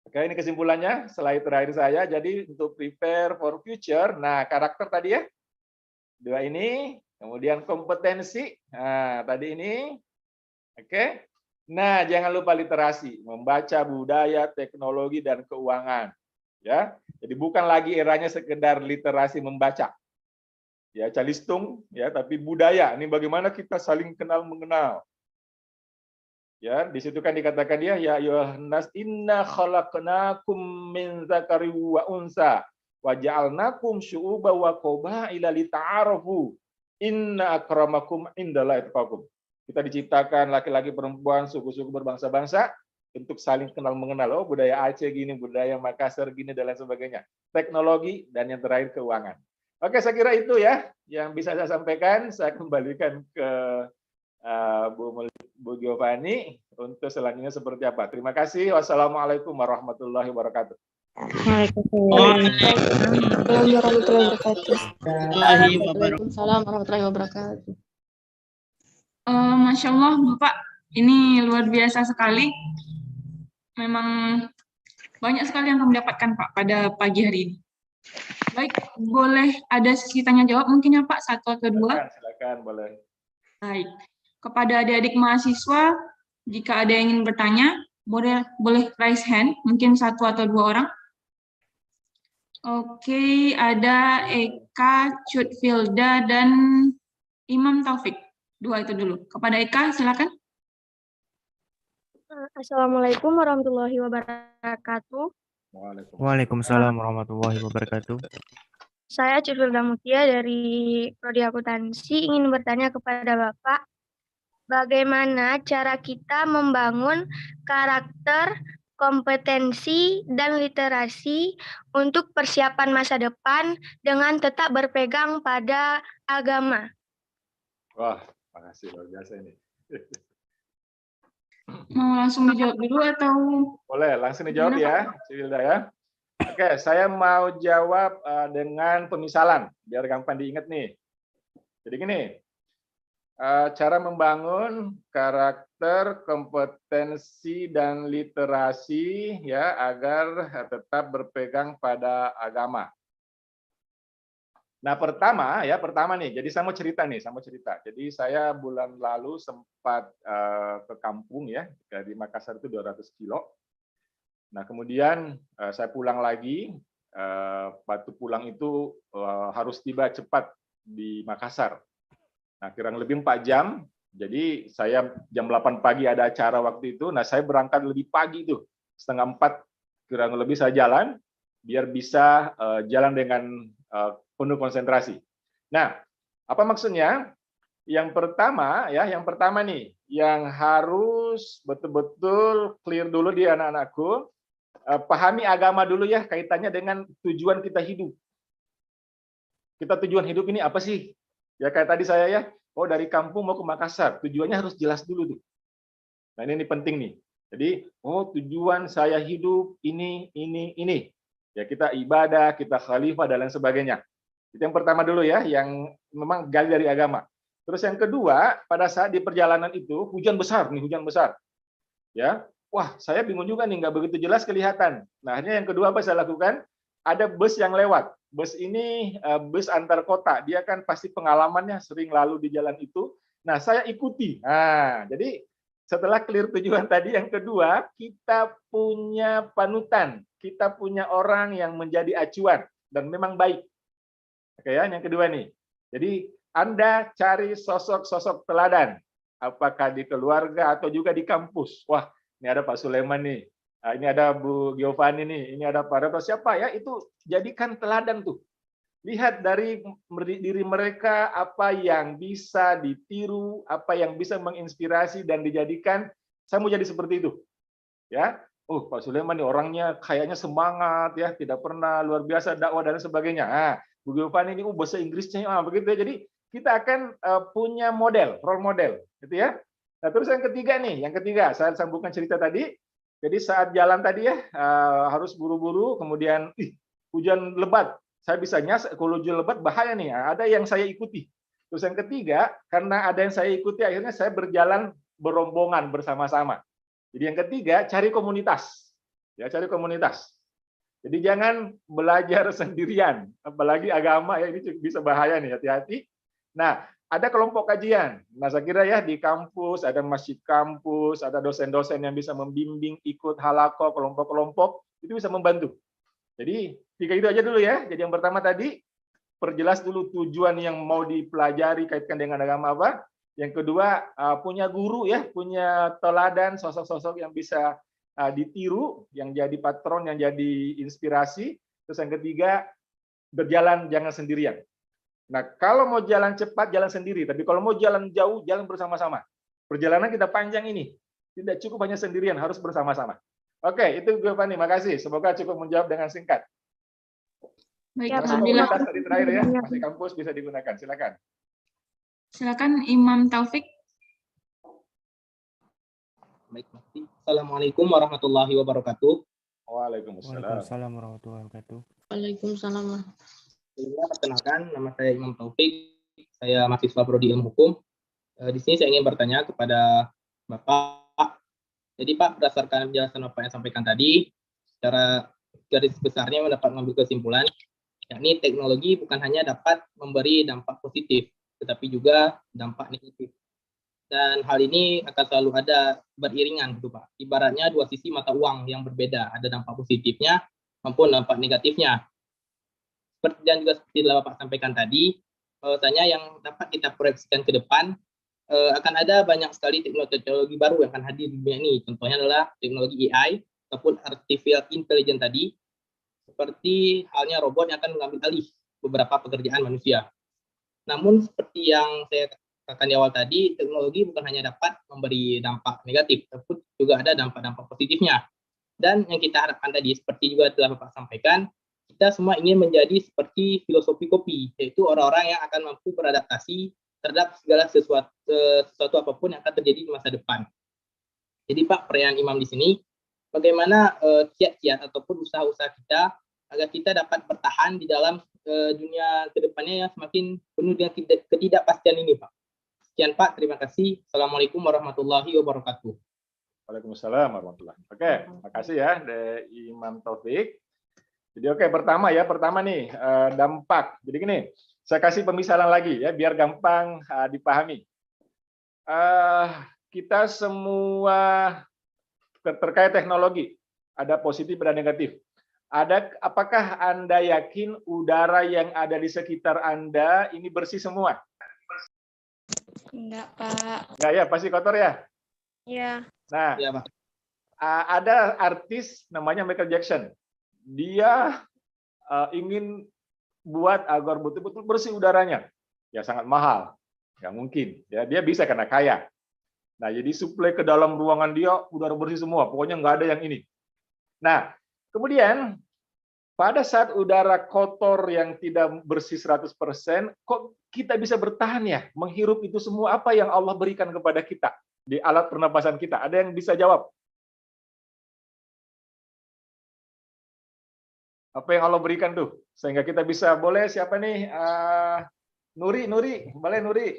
Oke, ini kesimpulannya, slide terakhir saya. Jadi untuk prepare for future, nah karakter tadi ya, 2 ini, kemudian kompetensi, nah tadi ini, oke. Nah, jangan lupa literasi, membaca budaya, teknologi, dan keuangan. Ya, jadi bukan lagi eranya sekedar literasi membaca. Ya, calistung, ya, tapi budaya. Ini bagaimana kita saling kenal mengenal. Ya, di situ kan dikatakan dia, ya ayyuhannas inna khalaqnakum min dzakari wa unsa wa ja'alnakum syu'uban wa qabaila lita'arafu. Inna akramakum indallahi atqakum. Kita diciptakan laki-laki, perempuan, suku-suku berbangsa-bangsa untuk saling kenal mengenal. Oh, budaya Aceh gini, budaya Makassar gini, dan lain sebagainya. Teknologi, dan yang terakhir keuangan. Oke, saya kira itu ya yang bisa saya sampaikan. Saya kembalikan ke Bu Giovanni untuk selanjutnya seperti apa. Terima kasih. Wassalamualaikum warahmatullahi wabarakatuh.
Waalaikumsalam warahmatullahi wabarakatuh.
Masya Allah, Bapak, ini luar biasa sekali. Memang banyak sekali yang kami dapatkan, Pak, pada pagi hari ini. Baik, boleh ada sesi tanya jawab mungkin ya Pak, 1 atau 2?
Silakan, boleh.
Baik, kepada adik-adik mahasiswa, Jika ada yang ingin bertanya, boleh raise hand, mungkin 1 atau 2 orang. Oke, ada Eka, Cutfilda, dan Imam Taufik. 2 itu dulu. Kepada Eka, silakan.
Assalamualaikum warahmatullahi wabarakatuh.
Waalaikumsalam warahmatullahi wabarakatuh.
Saya Cutfilda Mutia dari Prodi Akuntansi ingin bertanya kepada Bapak, bagaimana cara kita membangun karakter, kompetensi, dan literasi untuk persiapan masa depan dengan tetap berpegang pada agama?
Wah, makasih luar biasa ini.
Mau langsung dijawab dulu atau?
Boleh, langsung dijawab ya, Cutfilda ya. Oke, saya mau jawab dengan pemisalan, biar gampang diingat nih. Jadi gini, cara membangun karakter, kompetensi, dan literasi ya agar tetap berpegang pada agama. Nah, pertama nih, jadi saya mau cerita. Jadi saya bulan lalu sempat ke kampung ya, dari Makassar itu 200 kilo. Nah, kemudian saya pulang lagi, waktu pulang itu harus tiba cepat di Makassar. Nah, kurang lebih 4 jam, jadi saya jam 8 pagi ada acara waktu itu, nah saya berangkat lebih pagi tuh, 3:30 kurang lebih saya jalan, biar bisa jalan dengan penuh konsentrasi. Nah, apa maksudnya? Yang pertama nih, yang harus betul-betul clear dulu di anak-anakku, pahami agama dulu ya, kaitannya dengan tujuan kita hidup. Kita tujuan hidup ini apa sih? Ya kayak tadi saya ya, dari kampung mau ke Makassar, tujuannya harus jelas dulu tuh. Nah ini penting nih. Jadi, tujuan saya hidup ini. Ya kita ibadah, kita khalifah dan lain sebagainya. Itu yang pertama dulu ya, yang memang gali dari agama. Terus yang kedua, pada saat di perjalanan itu hujan besar. Ya, wah saya bingung juga nih, nggak begitu jelas kelihatan. Nah akhirnya yang kedua apa saya lakukan? Ada bus yang lewat. Bus ini bus antar kota. Dia kan pasti pengalamannya sering lalu di jalan itu. Nah saya ikuti. Nah jadi setelah clear tujuan tadi, yang kedua kita punya panutan, kita punya orang yang menjadi acuan dan memang baik. Oke ya, yang kedua nih. Jadi Anda cari sosok-sosok teladan, apakah di keluarga atau juga di kampus. Wah, ini ada Pak Sulaiman nih, ini ada Bu Giovanni nih, ini ada Pak Reto, siapa ya, itu jadikan teladan tuh. Lihat dari diri mereka apa yang bisa ditiru, apa yang bisa menginspirasi dan dijadikan, saya mau jadi seperti itu. Ya, Pak Sulaiman nih orangnya kayaknya semangat ya, tidak pernah luar biasa dakwah dan sebagainya. Nah, Bu Giovanni ini bahasa Inggrisnya begitu ya. Jadi kita akan punya model, role model, gitu ya. Nah, terus yang ketiga saya sambungkan cerita tadi. Jadi saat jalan tadi ya harus buru-buru, kemudian hujan lebat. Saya bisa nyasar, kalau hujan lebat bahaya nih. Ada yang saya ikuti. Terus yang ketiga, karena ada yang saya ikuti, akhirnya saya berjalan berombongan bersama-sama. Jadi yang ketiga, cari komunitas. Ya, cari komunitas. Jadi jangan belajar sendirian, apalagi agama ya, ini bisa bahaya nih, hati-hati. Nah, ada kelompok kajian. Nah, saya kira ya di kampus, ada masjid kampus, ada dosen-dosen yang bisa membimbing, ikut halaqah, kelompok-kelompok, itu bisa membantu. Jadi, 3 itu aja dulu ya. Jadi yang pertama tadi, perjelas dulu tujuan yang mau dipelajari kaitkan dengan agama apa. Yang kedua, punya guru ya, punya teladan, sosok-sosok yang bisa ditiru, yang jadi patron, yang jadi inspirasi. Terus yang ketiga, berjalan jangan sendirian. Nah, kalau mau jalan cepat, jalan sendiri. Tapi kalau mau jalan jauh, jalan bersama-sama. Perjalanan kita panjang ini. Tidak cukup hanya sendirian, harus bersama-sama. Oke, itu Giovanni, makasih. Semoga cukup menjawab dengan singkat.
Baik,
komunitas tadi terakhir ya, masih kampus bisa digunakan. Silakan.
Silakan Imam Taufik.
Baik, Assalamualaikum warahmatullahi wabarakatuh.
Waalaikumsalam
warahmatullahi wabarakatuh.
Waalaikumsalam.
Perkenalkan, nama saya Imam Taufik. Saya mahasiswa Prodi Ilmu Hukum. Di sini saya ingin bertanya kepada Bapak. Jadi Pak, berdasarkan penjelasan Bapak yang sampaikan tadi, secara garis besarnya mendapat mengambil kesimpulan, yakni teknologi bukan hanya dapat memberi dampak positif, tetapi juga dampak negatif. dan hal ini akan selalu ada beriringan gitu Pak. Ibaratnya dua sisi mata uang yang berbeda, ada dampak positifnya maupun dampak negatifnya. Seperti dan juga seperti telah Bapak sampaikan tadi, bahwasanya yang dapat kita proyeksikan ke depan akan ada banyak sekali teknologi baru yang akan hadir di dunia ini. Contohnya adalah teknologi AI ataupun artificial intelligence tadi, seperti halnya robot yang akan mengambil alih beberapa pekerjaan manusia. Namun seperti yang saya katakan di awal tadi, teknologi bukan hanya dapat memberi dampak negatif, tapi juga ada dampak-dampak positifnya. Dan yang kita harapkan tadi, seperti juga telah Bapak sampaikan, kita semua ingin menjadi seperti filosofi kopi, yaitu orang-orang yang akan mampu beradaptasi terhadap segala sesuatu apapun yang akan terjadi di masa depan. Jadi Pak, perayaan Imam di sini, bagaimana kiat-kiat ataupun usaha-usaha kita agar kita dapat bertahan di dalam dunia kedepannya yang semakin penuh dengan ketidakpastian ini, Pak. Sekian Pak, terima kasih. Assalamualaikum warahmatullahi wabarakatuh.
Waalaikumsalam warahmatullahi wabarakatuh. Oke, makasih ya Imam Taufik. Jadi pertama nih dampak. Jadi gini, saya kasih pemisalan lagi ya biar gampang dipahami. Kita semua terkait teknologi ada positif dan negatif. Apakah Anda yakin udara yang ada di sekitar Anda ini bersih semua?
Enggak, Pak.
Enggak ya, pasti kotor ya?
Iya.
Nah, ya, Pak. Ada artis namanya Michael Jackson. Dia ingin buat agar betul-betul bersih udaranya. Ya sangat mahal. Nggak mungkin. Ya, dia bisa karena kaya. Nah, jadi suplai ke dalam ruangan dia udara bersih semua. Pokoknya nggak ada yang ini. Nah, kemudian pada saat udara kotor yang tidak bersih 100%, kok kita bisa bertahan ya menghirup itu semua apa yang Allah berikan kepada kita di alat pernapasan kita? Ada yang bisa jawab? Apa yang Allah berikan tuh sehingga kita bisa, boleh siapa nih? Nuri, boleh Nuri?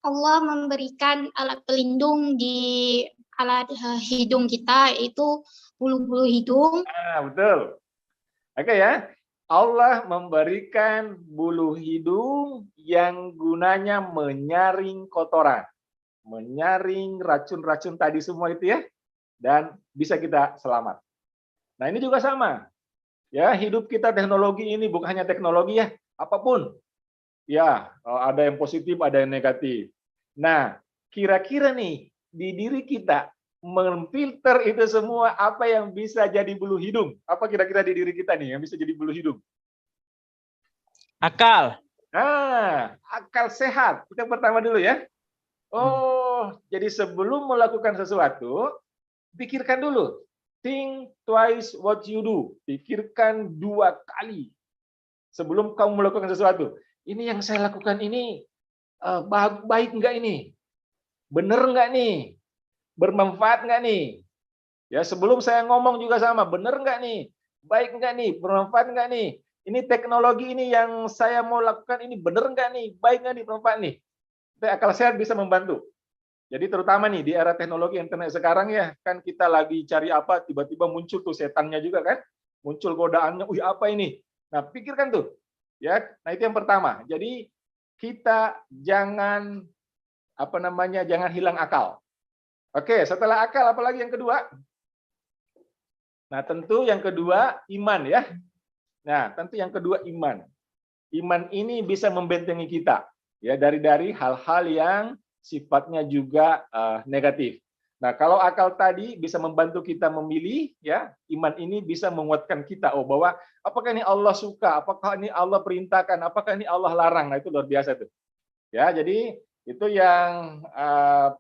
Allah memberikan alat pelindung di alat hidung kita, yaitu bulu-bulu hidung.
Betul. Oke ya. Allah memberikan bulu hidung yang gunanya menyaring kotoran, menyaring racun-racun tadi semua itu ya, dan bisa kita selamat. Nah, ini juga sama. Ya, hidup kita teknologi ini bukan hanya teknologi ya, apapun. Ya, ada yang positif, ada yang negatif. Nah, kira-kira nih di diri kita memfilter itu semua apa yang bisa jadi bulu hidung? Apa kira-kira di diri kita nih yang bisa jadi bulu hidung?
Akal.
Nah, akal sehat. Kita pertama dulu ya. Oh, jadi sebelum melakukan sesuatu, pikirkan dulu. Think twice what you do. Pikirkan 2 kali sebelum kamu melakukan sesuatu. Ini yang saya lakukan ini baik nggak ini? Bener nggak nih? Bermanfaat nggak nih? Ya, sebelum saya ngomong juga sama, bener nggak nih? Baik nggak nih? Bermanfaat nggak nih? Ini teknologi ini yang saya mau lakukan ini bener nggak nih? Baik nggak nih? Bermanfaat nih? Akal sehat bisa membantu. Jadi terutama nih di era teknologi internet sekarang ya, kan kita lagi cari apa, tiba-tiba muncul tuh setannya juga kan, muncul godaannya, apa ini? Nah, pikirkan tuh. Ya, nah itu yang pertama. Jadi kita jangan jangan hilang akal. Oke, setelah akal apalagi yang kedua? Nah, tentu yang kedua iman ya. Nah, tentu yang kedua iman. Iman ini bisa membentengi kita ya dari hal-hal yang sifatnya juga negatif. Nah, kalau akal tadi bisa membantu kita memilih, ya, iman ini bisa menguatkan kita. Oh, bahwa apakah ini Allah suka, apakah ini Allah perintahkan, apakah ini Allah larang. Nah, itu luar biasa tuh. Ya, jadi itu yang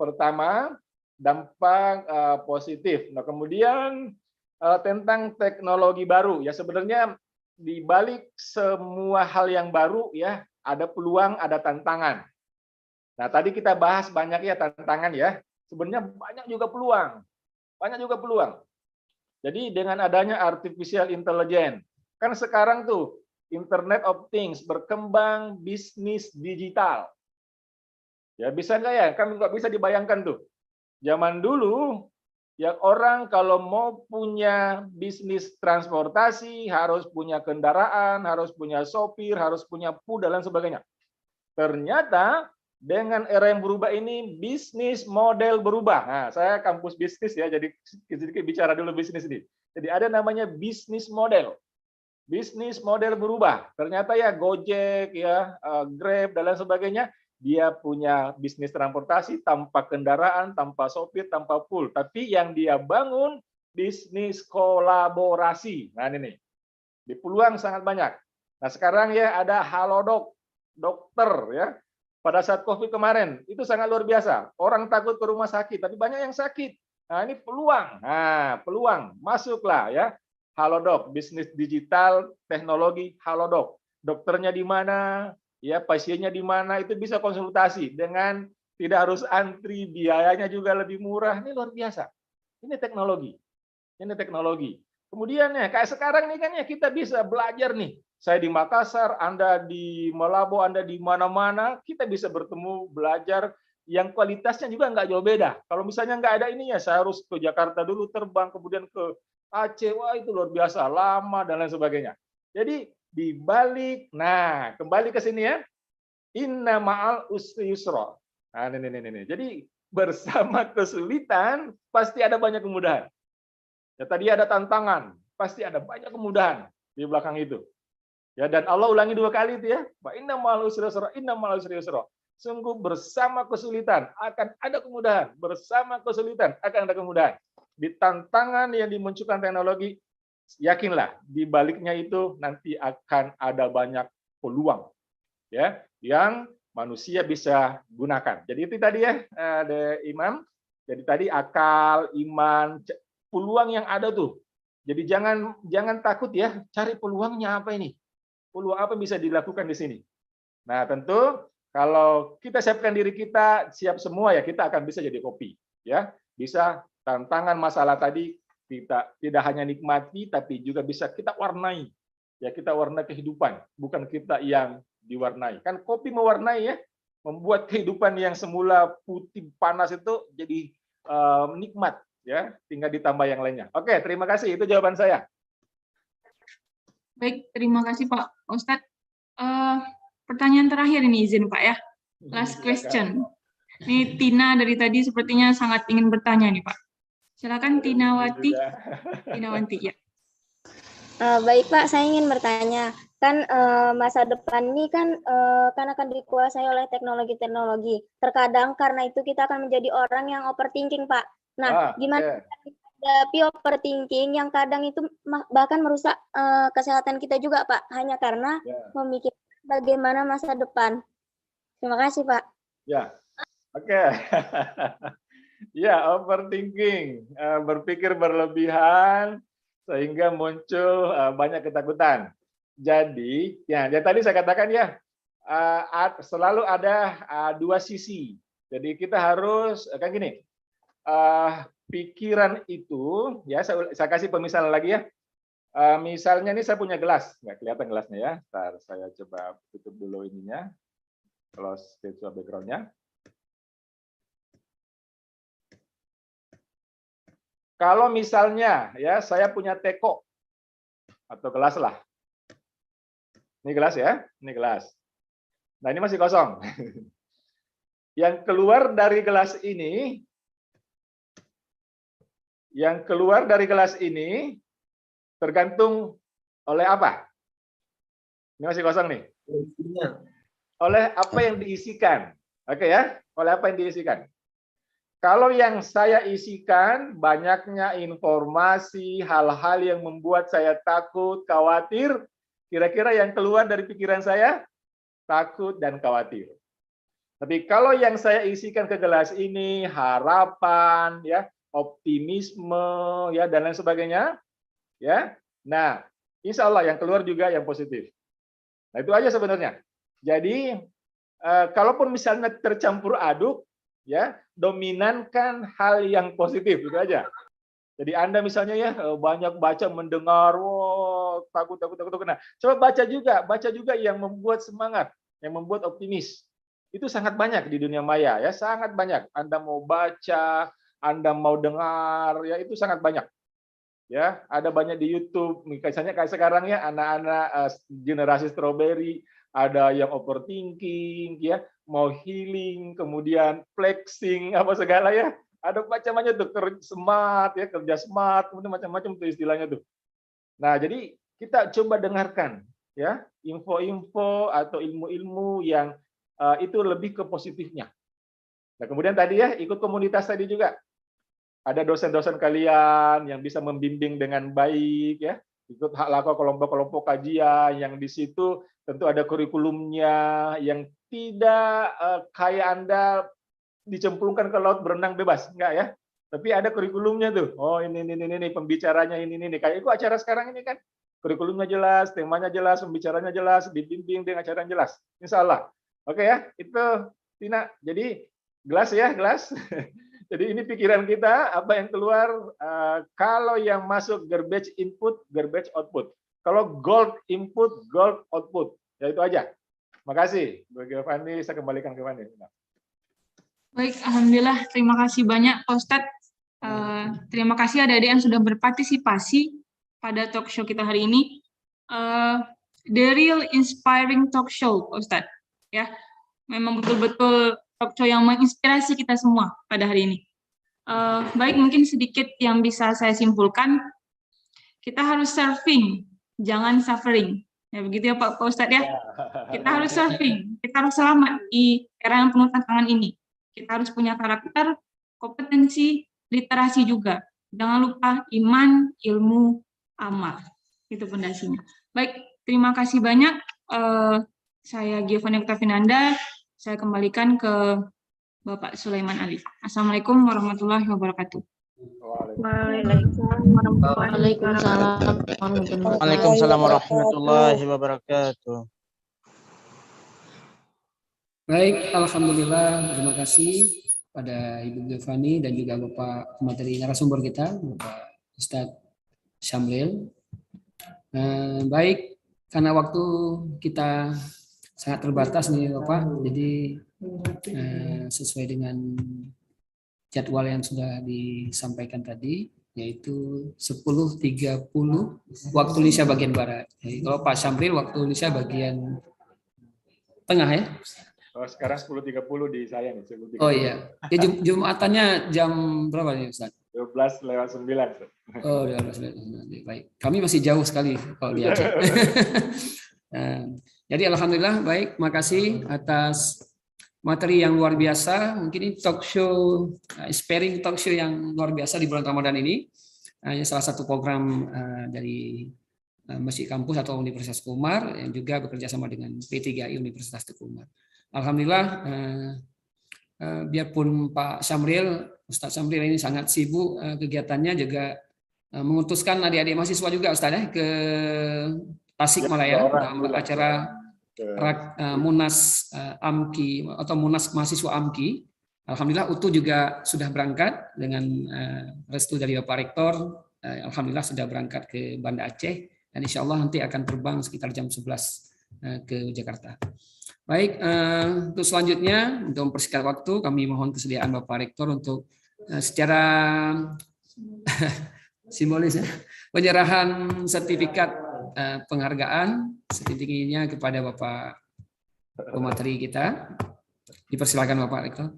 pertama, dampak positif. Nah, kemudian tentang teknologi baru, ya sebenarnya di balik semua hal yang baru, ya ada peluang, ada tantangan. Nah, tadi kita bahas banyak ya tantangan ya. Sebenarnya banyak juga peluang. Banyak juga peluang. Jadi dengan adanya artificial intelligence, kan sekarang tuh Internet of Things berkembang, bisnis digital. Ya bisa nggak ya? Kan nggak bisa dibayangkan tuh. Zaman dulu ya orang kalau mau punya bisnis transportasi harus punya kendaraan, harus punya sopir, harus punya dan lain sebagainya. Ternyata Dengan era yang berubah ini, bisnis model berubah. Nah, saya kampus bisnis ya, jadi sedikit bicara dulu bisnis ini. Jadi ada namanya bisnis model. Bisnis model berubah. Ternyata ya Gojek, ya Grab, dan lain sebagainya, dia punya bisnis transportasi tanpa kendaraan, tanpa sopir, tanpa pool. Tapi yang dia bangun, bisnis kolaborasi. Nah ini nih, di peluang sangat banyak. Nah sekarang ya ada Halodoc, dokter ya. Pada saat COVID kemarin, itu sangat luar biasa. Orang takut ke rumah sakit, tapi banyak yang sakit. Nah, ini peluang. Nah, peluang. Masuklah ya. Halodoc, bisnis digital, teknologi Halodoc. Dokternya di mana, ya pasiennya di mana, itu bisa konsultasi dengan tidak harus antri, biayanya juga lebih murah. Ini luar biasa. Ini teknologi. Ini teknologi. Kemudian ya, kayak sekarang nih kan ya kita bisa belajar nih. Saya di Makassar, Anda di Malabo, Anda di mana-mana, kita bisa bertemu, belajar, yang kualitasnya juga nggak jauh beda. Kalau misalnya nggak ada ini ya, saya harus ke Jakarta dulu, terbang, kemudian ke Aceh, wah itu luar biasa, lama, dan lain sebagainya. Jadi dibalik, nah kembali ke sini ya, inna ma'al usri yusra. Nah ini. Jadi bersama kesulitan, pasti ada banyak kemudahan. Ya, tadi ada tantangan, pasti ada banyak kemudahan di belakang itu. Ya, dan Allah ulangi 2 kali itu ya. Inna ma'al usri yusra, inna ma'al usri yusra. Sungguh bersama kesulitan akan ada kemudahan, bersama kesulitan akan ada kemudahan. Di tantangan yang dimunculkan teknologi, yakinlah di baliknya itu nanti akan ada banyak peluang ya yang manusia bisa gunakan. Jadi itu tadi ya, ada Imam. Jadi tadi akal, iman, peluang yang ada tuh. Jadi jangan takut ya, cari peluangnya apa ini? Peluang apa bisa dilakukan di sini? Nah, tentu kalau kita siapkan diri kita, siap semua ya, kita akan bisa jadi kopi. Ya, bisa tantangan masalah tadi kita tidak hanya nikmati, tapi juga bisa kita warnai. Ya, kita warna kehidupan, bukan kita yang diwarnai. Kan kopi mewarnai ya, membuat kehidupan yang semula putih panas itu jadi nikmat. Ya, tinggal ditambah yang lainnya. Oke, terima kasih. Itu jawaban saya.
Baik, terima kasih Pak Ustadz. Pertanyaan terakhir ini izin Pak ya. Last question. Ini Tina dari tadi sepertinya sangat ingin bertanya nih Pak. Silakan Tinawati. Tinawanti ya.
Baik Pak, saya ingin bertanya. Kan masa depan ini kan akan dikuasai oleh teknologi-teknologi. Terkadang karena itu kita akan menjadi orang yang overthinking Pak. Nah, gimana menghadapi overthinking yang kadang itu bahkan merusak kesehatan kita juga Pak, hanya karena memikirkan bagaimana masa depan. Terima kasih Pak.
Ya, oke. Ya, overthinking, berpikir berlebihan sehingga muncul banyak ketakutan. Jadi, ya tadi saya katakan ya, selalu ada 2 sisi. Jadi kita harus kan gini. Pikiran itu ya saya kasih pemisalan lagi ya. Misalnya ini saya punya gelas, nggak kelihatan gelasnya ya. Ntar saya coba tutup dulu ininya, close virtual background-nya. Kalau misalnya ya saya punya teko atau gelas lah, ini gelas ya, ini gelas. Nah ini masih kosong. Yang keluar dari gelas ini. Yang keluar dari gelas ini tergantung oleh apa? Ini masih kosong nih. Oleh apa yang diisikan. Oke ya, oleh apa yang diisikan. Kalau yang saya isikan banyaknya informasi, hal-hal yang membuat saya takut, khawatir, kira-kira yang keluar dari pikiran saya takut dan khawatir. Tapi kalau yang saya isikan ke gelas ini harapan ya, optimisme ya dan lain sebagainya ya. Nah, insya Allah yang keluar juga yang positif. Nah, itu aja sebenarnya. Jadi kalaupun misalnya tercampur aduk ya, dominankan hal yang positif itu aja. Jadi Anda misalnya ya banyak baca mendengar takut. Nah, coba baca juga yang membuat semangat, yang membuat optimis. Itu sangat banyak di dunia maya ya, sangat banyak. Anda mau baca, Anda mau dengar, ya itu sangat banyak. Ya, ada banyak di YouTube. Misalnya kayak sekarang ya, anak-anak generasi strawberry, ada yang overthinking, ya, mau healing, kemudian flexing, apa segala ya. Ada macam-macam tuh, kerja smart, kemudian macam-macam tuh istilahnya tuh. Nah, jadi kita coba dengarkan ya info-info atau ilmu-ilmu yang itu lebih ke positifnya. Nah, kemudian tadi ya ikut komunitas tadi juga. Ada dosen-dosen kalian yang bisa membimbing dengan baik ya. Ikut kelompok-kelompok kajian yang di situ tentu ada kurikulumnya yang tidak kayak Anda dicemplungkan ke laut berenang bebas, enggak ya. Tapi ada kurikulumnya tuh. Oh, ini pembicaranya ini. Kayak itu acara sekarang ini kan. Kurikulumnya jelas, temanya jelas, pembicaranya jelas, dibimbing dengan cara yang jelas. Insya Allah. Oke ya, itu Tina. Jadi gelas ya, gelas. Jadi ini pikiran kita, apa yang keluar, kalau yang masuk garbage input, garbage output. Kalau gold input, gold output. Ya itu aja. Makasih. Bagi Fani, saya kembalikan ke Fani.
Baik, Alhamdulillah. Terima kasih banyak, Pak Ustadz. Terima kasih adik-adik yang sudah berpartisipasi pada talk show kita hari ini. The Real Inspiring Talk Show, Pak Ustadz. Ya, memang betul-betul talk show yang menginspirasi kita semua pada hari ini. Baik, mungkin sedikit yang bisa saya simpulkan. Kita harus surfing, jangan suffering. Ya begitu ya Pak Ustadz ya. Kita harus surfing, kita harus selamat di era yang penuh tantangan ini. Kita harus punya karakter, kompetensi, literasi juga. Jangan lupa iman, ilmu, amal. Itu fondasinya. Baik, terima kasih banyak. Saya Giovanni Oktavinanda. Saya kembalikan ke Bapak Sulaiman Ali. Assalamualaikum warahmatullahi wabarakatuh.
Waalaikumsalam warahmatullahi wabarakatuh.
Baik, alhamdulillah. Terima kasih pada Ibu Giovanni dan juga Bapak materi narasumber kita, Bapak Ustadz Syamril. Baik, karena waktu kita sangat terbatas nih Bapak, jadi sesuai dengan jadwal yang sudah disampaikan tadi, yaitu 10.30 waktu Indonesia bagian Barat. Jadi kalau Pak Syamril waktu Indonesia bagian tengah ya?
Oh, sekarang 10.30 di saya nih. 10.30.
Oh iya, ya, Jumatannya jam berapa nih Ustaz?
12:09.
Oh, 12:09. Baik, kami masih jauh sekali kalau di Aceh. Jadi alhamdulillah baik, makasih atas materi yang luar biasa. Mungkin ini talk show, inspiring talk show yang luar biasa di bulan Ramadan ini. Ini salah satu program dari Masjid Kampus atau Universitas Teguh Umar yang juga bekerja sama dengan P3I Universitas Teguh Umar. Alhamdulillah, biarpun Pak Syamril, Ustadz Syamril ini sangat sibuk kegiatannya, juga mengutuskan adik-adik mahasiswa juga Ustadz ya ke Tasikmalaya dalam acara Munas AMKI atau Munas Mahasiswa AMKI. Alhamdulillah UTU juga sudah berangkat dengan restu dari Bapak Rektor. Alhamdulillah sudah berangkat ke Banda Aceh dan insya Allah nanti akan terbang sekitar jam 11 ke Jakarta. Baik, untuk selanjutnya untuk mempersingkat waktu kami mohon kesediaan Bapak Rektor untuk secara simbolis ya, penyerahan sertifikat penghargaan setinggi-tingginya kepada Bapak pemateri kita. Dipersilakan Bapak Rektor.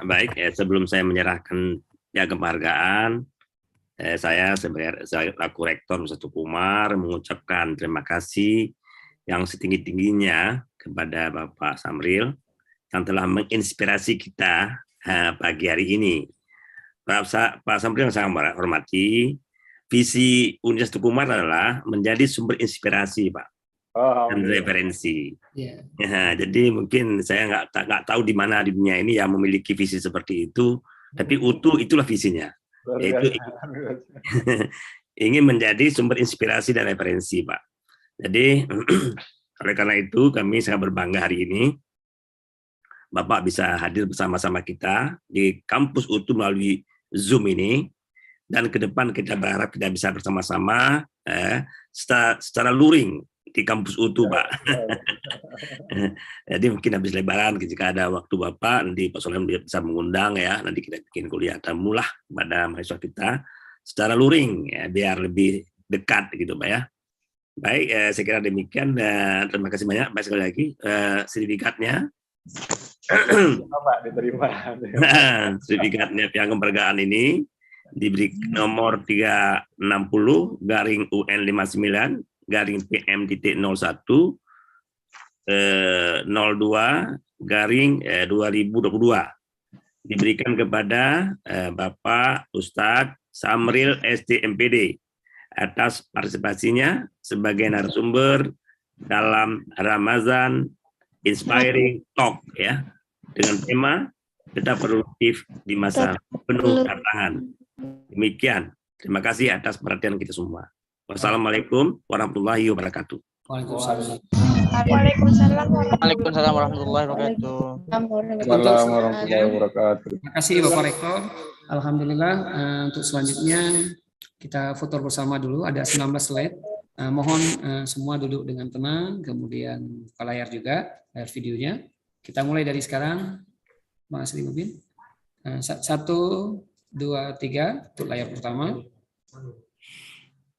Baik, sebelum saya menyerahkan piagam penghargaan, saya selaku Rektor Universitas Teguh Umar mengucapkan terima kasih yang setinggi-tingginya kepada Bapak Syamril yang telah menginspirasi kita pagi hari ini. Pak Syamril yang sangat hormati, visi Universitas Teguh Umar adalah menjadi sumber inspirasi, Pak, dan referensi. Yeah. Ya, jadi mungkin saya nggak tahu di mana di dunia ini yang memiliki visi seperti itu, tapi UTU itulah visinya, yaitu ingin menjadi sumber inspirasi dan referensi, Pak. Jadi oleh karena itu kami sangat berbangga hari ini Bapak bisa hadir bersama-sama kita di kampus UTU melalui Zoom ini. Dan ke depan kita berharap kita bisa bersama-sama secara luring di kampus UTU, Pak. Jadi mungkin habis Lebaran jika ada waktu Bapak, nanti Pak Sulaiman bisa mengundang ya, nanti kita bikin kuliah tamulah pada mahasiswa kita secara luring ya, biar lebih dekat gitu, Pak ya. Baik, saya kira demikian dan terima kasih banyak. Baik, sekali lagi sertifikatnya.
Pak diterima.
Sertifikatnya piagam penghargaan ini diberi nomor 360-01-PM-01-02/2022 diberikan kepada Bapak Ustadz Samril SD MPD atas partisipasinya sebagai narasumber dalam Ramadan Inspiring Talk ya, dengan tema tetap produktif di masa penuh tantangan. Demikian. Terima kasih atas perhatian kita semua. Wassalamualaikum warahmatullahi wabarakatuh.
Waalaikumsalam warahmatullahi wabarakatuh.
Warahmatullahi wabarakatuh.
Terima kasih Bapak Rektor. Alhamdulillah, untuk selanjutnya kita foto bersama dulu, ada 19 slide. Mohon semua duduk dengan tenang, kemudian buka layar juga, layar videonya. Kita mulai dari sekarang, Mas Sri Mubin. 1, 2, 3 untuk layar pertama.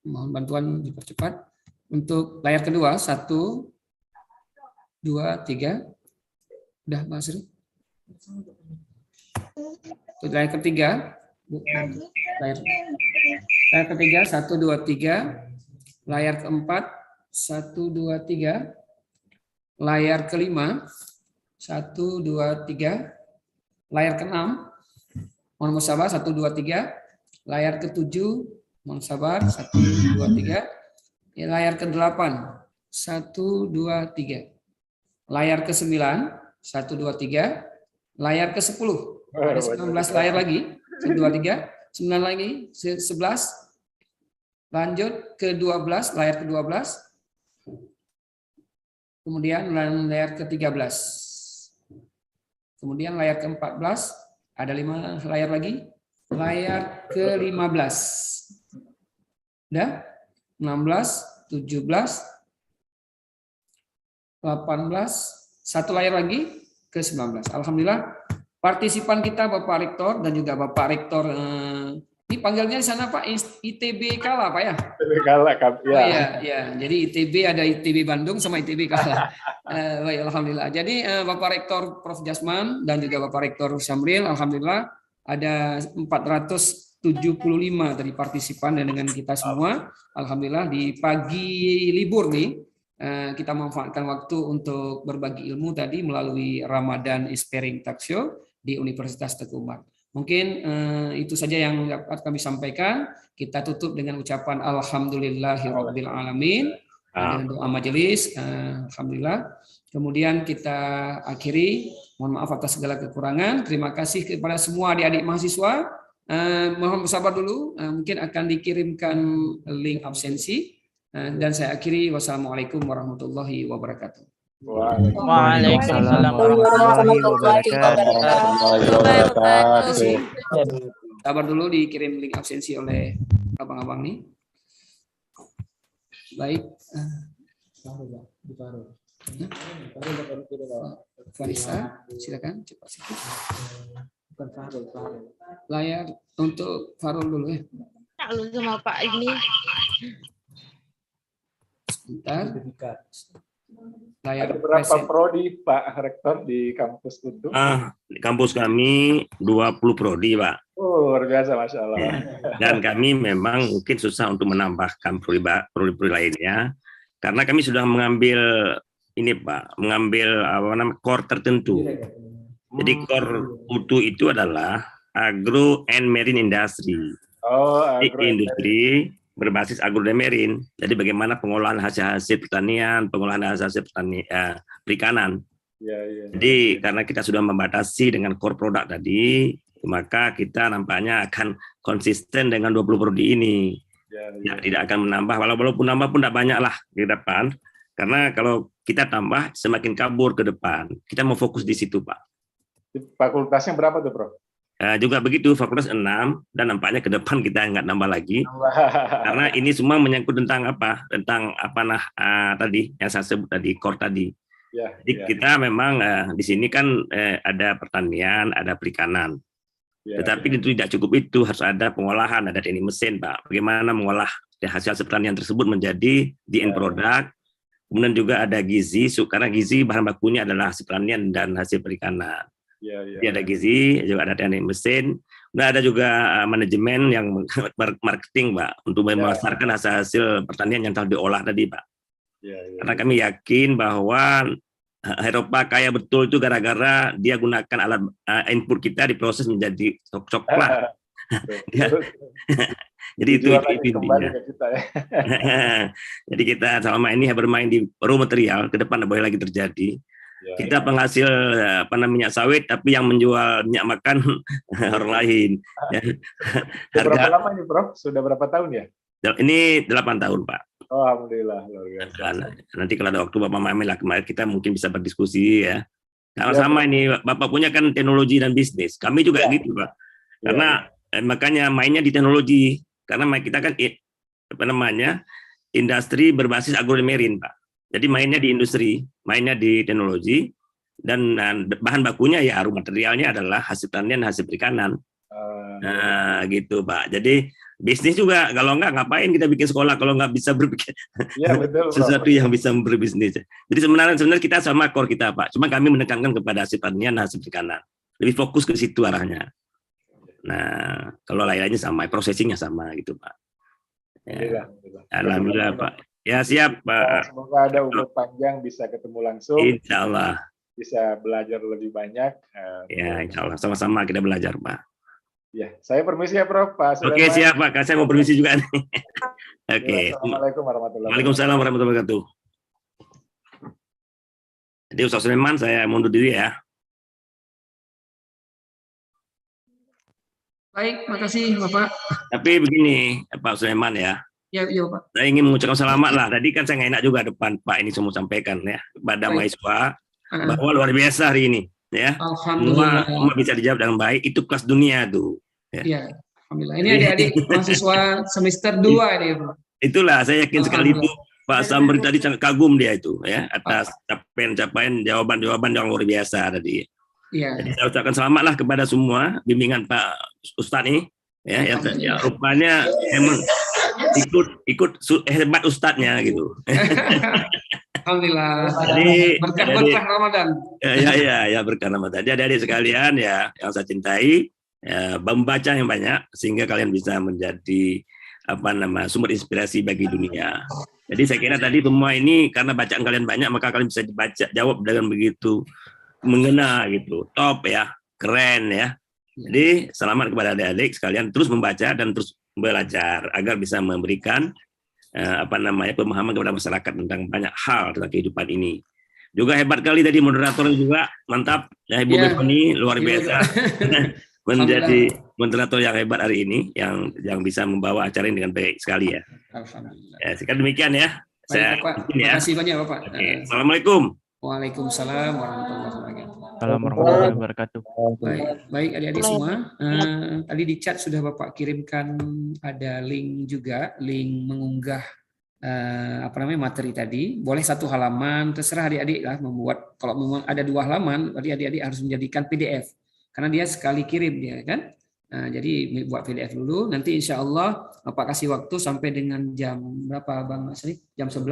Mohon bantuan dipercepat. Untuk layar kedua, 1, 2, 3. Udah, Mas Sri? Untuk layar ketiga, layar ketiga 1, 2, 3. Layar keempat 1, 2, 3. Layar kelima 1, 2, 3. Layar keenam mohon sabar 1, 2, 3. Layar ketujuh mohon sabar 1, 2, 3. Layar ke-8 1, 2, 3. Layar ke-9 1, 2, 3. Layar ke-10 ada 19 layar lagi 1, 2, 3. 9 lagi 11. Lanjut ke-12, layar ke-12. Kemudian layar ke-13. Kemudian layar ke-14, ada 5 layar lagi. Layar ke-15. Udah? 16, 17, 18, 1 layar lagi ke-19. Alhamdulillah, partisipan kita Bapak Rektor dan juga Bapak Rektor ini panggilnya di sana Pak ITB Kala Pak ya?
ITB Kala ya.
Oh, ya. Jadi ITB ada ITB Bandung sama ITB Kala. Baik, alhamdulillah. Jadi Bapak Rektor Prof Jasman dan juga Bapak Rektor Syamril, alhamdulillah ada 475 dari partisipan dan dengan kita semua. Alhamdulillah di pagi libur nih kita manfaatkan waktu untuk berbagi ilmu tadi melalui Ramadan Inspiring Talk Show di Universitas Teguh Umar. Mungkin itu saja yang dapat kami sampaikan. Kita tutup dengan ucapan Alhamdulillahirabbil alamin dengan doa majelis. Alhamdulillah. Kemudian kita akhiri. Mohon maaf atas segala kekurangan. Terima kasih kepada semua adik-adik mahasiswa. Mohon bersabar dulu. Mungkin akan dikirimkan link absensi. Dan saya akhiri. Wassalamualaikum warahmatullahi wabarakatuh.
Waalaikumsalam warahmatullahi wabarakatuh.
Sabar dulu dikirim link absensi oleh abang-abang nih. Baik. Farisa, silakan cepat sedikit. Layar untuk Farul dulu ya.
Lalu sama Pak ini.
Sebentar. Layar
ada berapa prodi Pak Rektor di kampus itu?
Di kampus kami 20 prodi Pak.
Luar biasa, Masya Allah.
Dan kami memang mungkin susah untuk menambahkan prodi-prodi lainnya karena kami sudah mengambil ini Pak, mengambil core tertentu. Jadi core UTU itu adalah agro and marine industry. Industri berbasis agro dan marine. Jadi bagaimana pengolahan hasil-hasil pertanian, pengolahan hasil perikanan. Jadi karena kita sudah membatasi dengan core produk tadi, maka kita nampaknya akan konsisten dengan 20 prodi ini. Tidak akan menambah, walaupun nambah pun tidak banyak lah di depan. Karena kalau kita tambah semakin kabur ke depan. Kita mau fokus di situ Pak.
Fakultasnya berapa tuh Prof?
Juga begitu, fakultas 6 dan nampaknya ke depan kita nggak nambah lagi karena ini semua menyangkut tentang apa tadi yang saya sebut tadi core tadi. Jadi kita memang di sini kan ada pertanian, ada perikanan. Tetapi itu tidak cukup, itu harus ada pengolahan, ada teknik mesin, Pak. Bagaimana mengolah hasil pertanian tersebut menjadi the end product. Kemudian juga ada gizi, karena gizi bahan bakunya adalah hasil pertanian dan hasil perikanan. Jadi ada gizi, juga ada teknik mesin. Nah, ada juga manajemen yang marketing, Pak, untuk memasarkan hasil pertanian yang telah diolah tadi, Pak. Karena kami yakin bahwa Eropa kaya betul itu gara-gara dia gunakan alat input kita diproses menjadi coklat. Jadi itu intinya. Jadi kita selama ini bermain di raw material, ke depan tidak boleh lagi terjadi. Kita penghasil minyak sawit, tapi yang menjual minyak makan orang lain.
Berapa lama ini, Prof? Sudah berapa tahun ya?
Ini 8 tahun, Pak.
Oh, alhamdulillah, luar biasa.
Nanti kalau ada waktu Bapak Mamel lah, kita mungkin bisa berdiskusi ya. Sama ini Bapak punya kan teknologi dan bisnis. Kami juga gitu, Pak. Karena makanya mainnya di teknologi. Karena kita kan industri berbasis agromarine, Pak. Jadi mainnya di industri, mainnya di teknologi, dan bahan bakunya ya raw materialnya adalah hasil pertanian, hasil perikanan. Nah, gitu, Pak. Jadi bisnis juga, kalau enggak ngapain kita bikin sekolah kalau nggak bisa berpikir sesuatu yang bisa berbisnis. Jadi sebenarnya kita sama core kita, Pak. Cuma kami menekankan kepada hasil pertanian, hasil perikanan. Lebih fokus ke situ arahnya. Nah, kalau lainnya sama, processingnya sama gitu, Pak. Ya. Alhamdulillah, Pak. Ya, siap, Pak.
Semoga ada umur panjang, bisa ketemu langsung.
Insya Allah.
Bisa belajar lebih banyak.
Ya, insya Allah. Sama-sama kita belajar, Pak.
Ya, saya permisi ya, Prof. Pak Sulaiman.
Oke, siap, Pak. Saya mau permisi juga nih. Oke.
Assalamualaikum warahmatullahi wabarakatuh.
Waalaikumsalam warahmatullahi wabarakatuh. Jadi Ustaz Sulaiman, saya mundur diri ya.
Baik, makasih Bapak.
Tapi begini, Pak Sulaiman ya.
Ya, Pak.
Saya ingin mengucapkan selamat lah. Tadi kan saya nggak enak juga depan Pak ini semua sampaikan ya kepada mahasiswa bahwa luar biasa hari ini. Ya,
Alhamdulillah.
Semua bisa dijawab dengan baik. Itu kelas dunia tuh.
Ya, alhamdulillah. Ini adik-adik mahasiswa semester 2 ini, Pak.
Itulah saya yakin sekali itu Pak Samber tadi sangat kagum dia itu ya atas capaian jawaban-jawaban yang luar biasa tadi.
Iya.
Jadi saya ucapkan selamatlah kepada semua bimbingan Pak Ustadz ini ya, yang rupanya emang ikut hebat ustadznya gitu.
Alhamdulillah.
Jadi
berkah Ramadan.
Ya berkah Ramadan. Jadi adik sekalian ya yang saya cintai, ya, membaca yang banyak sehingga kalian bisa menjadi sumber inspirasi bagi dunia. Jadi saya kira tadi semua ini karena bacaan kalian banyak maka kalian bisa dibaca jawab dengan begitu mengena gitu. Top ya, keren ya. Jadi selamat kepada adik-adik sekalian terus membaca dan terus belajar agar bisa memberikan pemahaman kepada masyarakat tentang banyak hal tentang kehidupan ini. Juga hebat kali tadi moderator juga mantap ya Ibu Befoni luar biasa menjadi moderator yang hebat hari ini yang bisa membawa acara ini dengan baik sekali ya.
Alhamdulillah.
Ya, sekian demikian ya.
Baik, Bapak. Terima kasih banyak Bapak.
Oke. Assalamualaikum.
Waalaikumsalam warahmatullahi wabarakatuh.
Assalamualaikum warahmatullahi wabarakatuh.
Baik adik-adik semua. Tadi di chat sudah Bapak kirimkan ada link juga, link mengunggah materi tadi. Boleh 1 halaman, terserah adik-adik lah membuat. Kalau memang ada 2 halaman, berarti adik-adik harus menjadikan PDF. Karena dia sekali kirim dia kan. Nah, jadi buat PDF dulu. Nanti insya Allah Bapak kasih waktu sampai dengan jam berapa Bang Asri? Jam 11.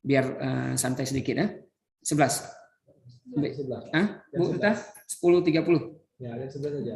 Biar santai sedikit ya. 11. Bu, kita 10.30.
Ya, jam 11 saja.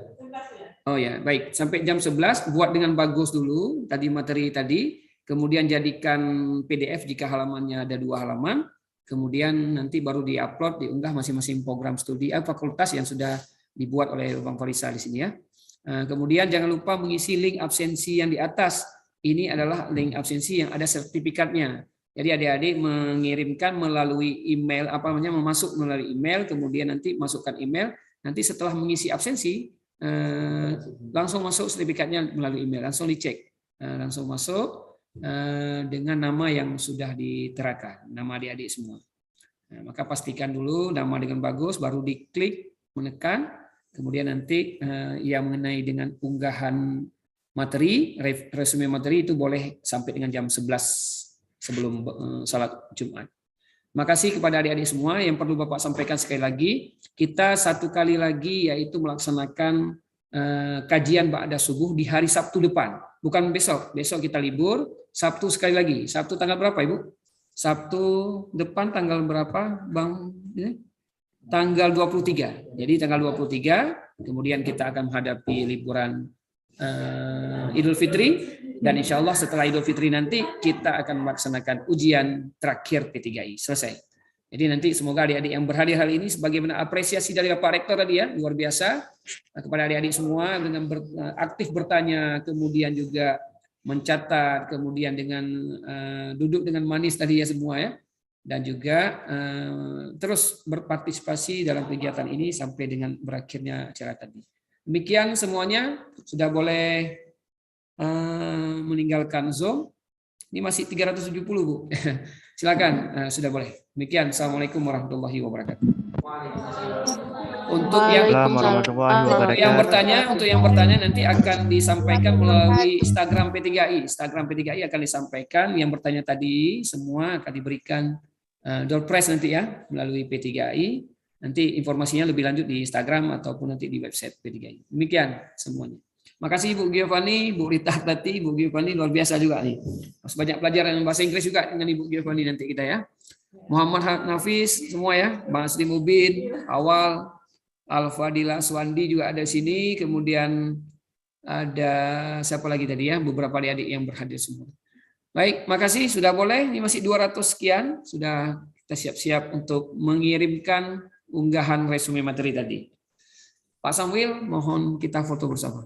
Oh ya, baik. Sampai jam 11 buat dengan bagus dulu tadi materi tadi, kemudian jadikan PDF jika halamannya ada 2 halaman, kemudian nanti baru diupload, diunggah masing-masing program studi fakultas yang sudah dibuat oleh Bang Farisal di sini ya. Kemudian jangan lupa mengisi link absensi yang di atas. Ini adalah link absensi yang ada sertifikatnya. Jadi adik-adik mengirimkan melalui email memasuk melalui email, kemudian nanti masukkan email, nanti setelah mengisi absensi langsung masuk sertifikatnya melalui email, langsung dicek, langsung masuk dengan nama yang sudah diterakan, nama adik-adik semua. Maka pastikan dulu nama dengan bagus, baru diklik menekan, kemudian nanti yang mengenai dengan unggahan materi, resume materi itu boleh sampai dengan jam 11 sebelum salat Jumat. Makasih kepada adik-adik semua. Yang perlu Bapak sampaikan sekali lagi, kita 1 kali lagi yaitu melaksanakan kajian ba'da subuh di hari Sabtu depan. Bukan besok. Besok kita libur. Sabtu sekali lagi. Sabtu tanggal berapa, Ibu? Sabtu depan tanggal berapa, Bang? Tanggal 23. Jadi tanggal 23, kemudian kita akan menghadapi liburan Idul Fitri, dan insya Allah setelah Idul Fitri nanti kita akan melaksanakan ujian terakhir P3I. Selesai. Jadi nanti semoga adik-adik yang berhadir hari ini sebagaimana apresiasi dari Bapak Rektor tadi ya, luar biasa kepada adik-adik semua dengan aktif bertanya, kemudian juga mencatat, kemudian dengan duduk dengan manis tadi ya semua ya, dan juga terus berpartisipasi dalam kegiatan ini sampai dengan berakhirnya acara tadi. Demikian semuanya, sudah boleh meninggalkan Zoom. Ini masih 370 Bu. Silakan, sudah boleh. Demikian, Assalamualaikum warahmatullahi wabarakatuh. Untuk yang bertanya nanti akan disampaikan melalui Instagram P3I. Instagram P3I akan disampaikan. Yang bertanya tadi semua akan diberikan door prize nanti ya melalui P3I. Nanti informasinya lebih lanjut di Instagram ataupun nanti di website P3I. Demikian semuanya. Makasih Bu Giovanni, Bu Rita tadi, Bu Giovanni luar biasa juga nih. Harus banyak pelajaran bahasa Inggris juga dengan Ibu Giovanni nanti kita ya. Muhammad Nafis semua ya, Bang Asli Mubin, Awal, Al-Fadila Swandi juga ada sini, kemudian ada siapa lagi tadi ya, beberapa adik-adik yang berhadir semua. Baik, makasih sudah boleh, ini masih 200 sekian, sudah kita siap-siap untuk mengirimkan unggahan resume materi tadi. Pak Samuel, mohon kita foto bersama.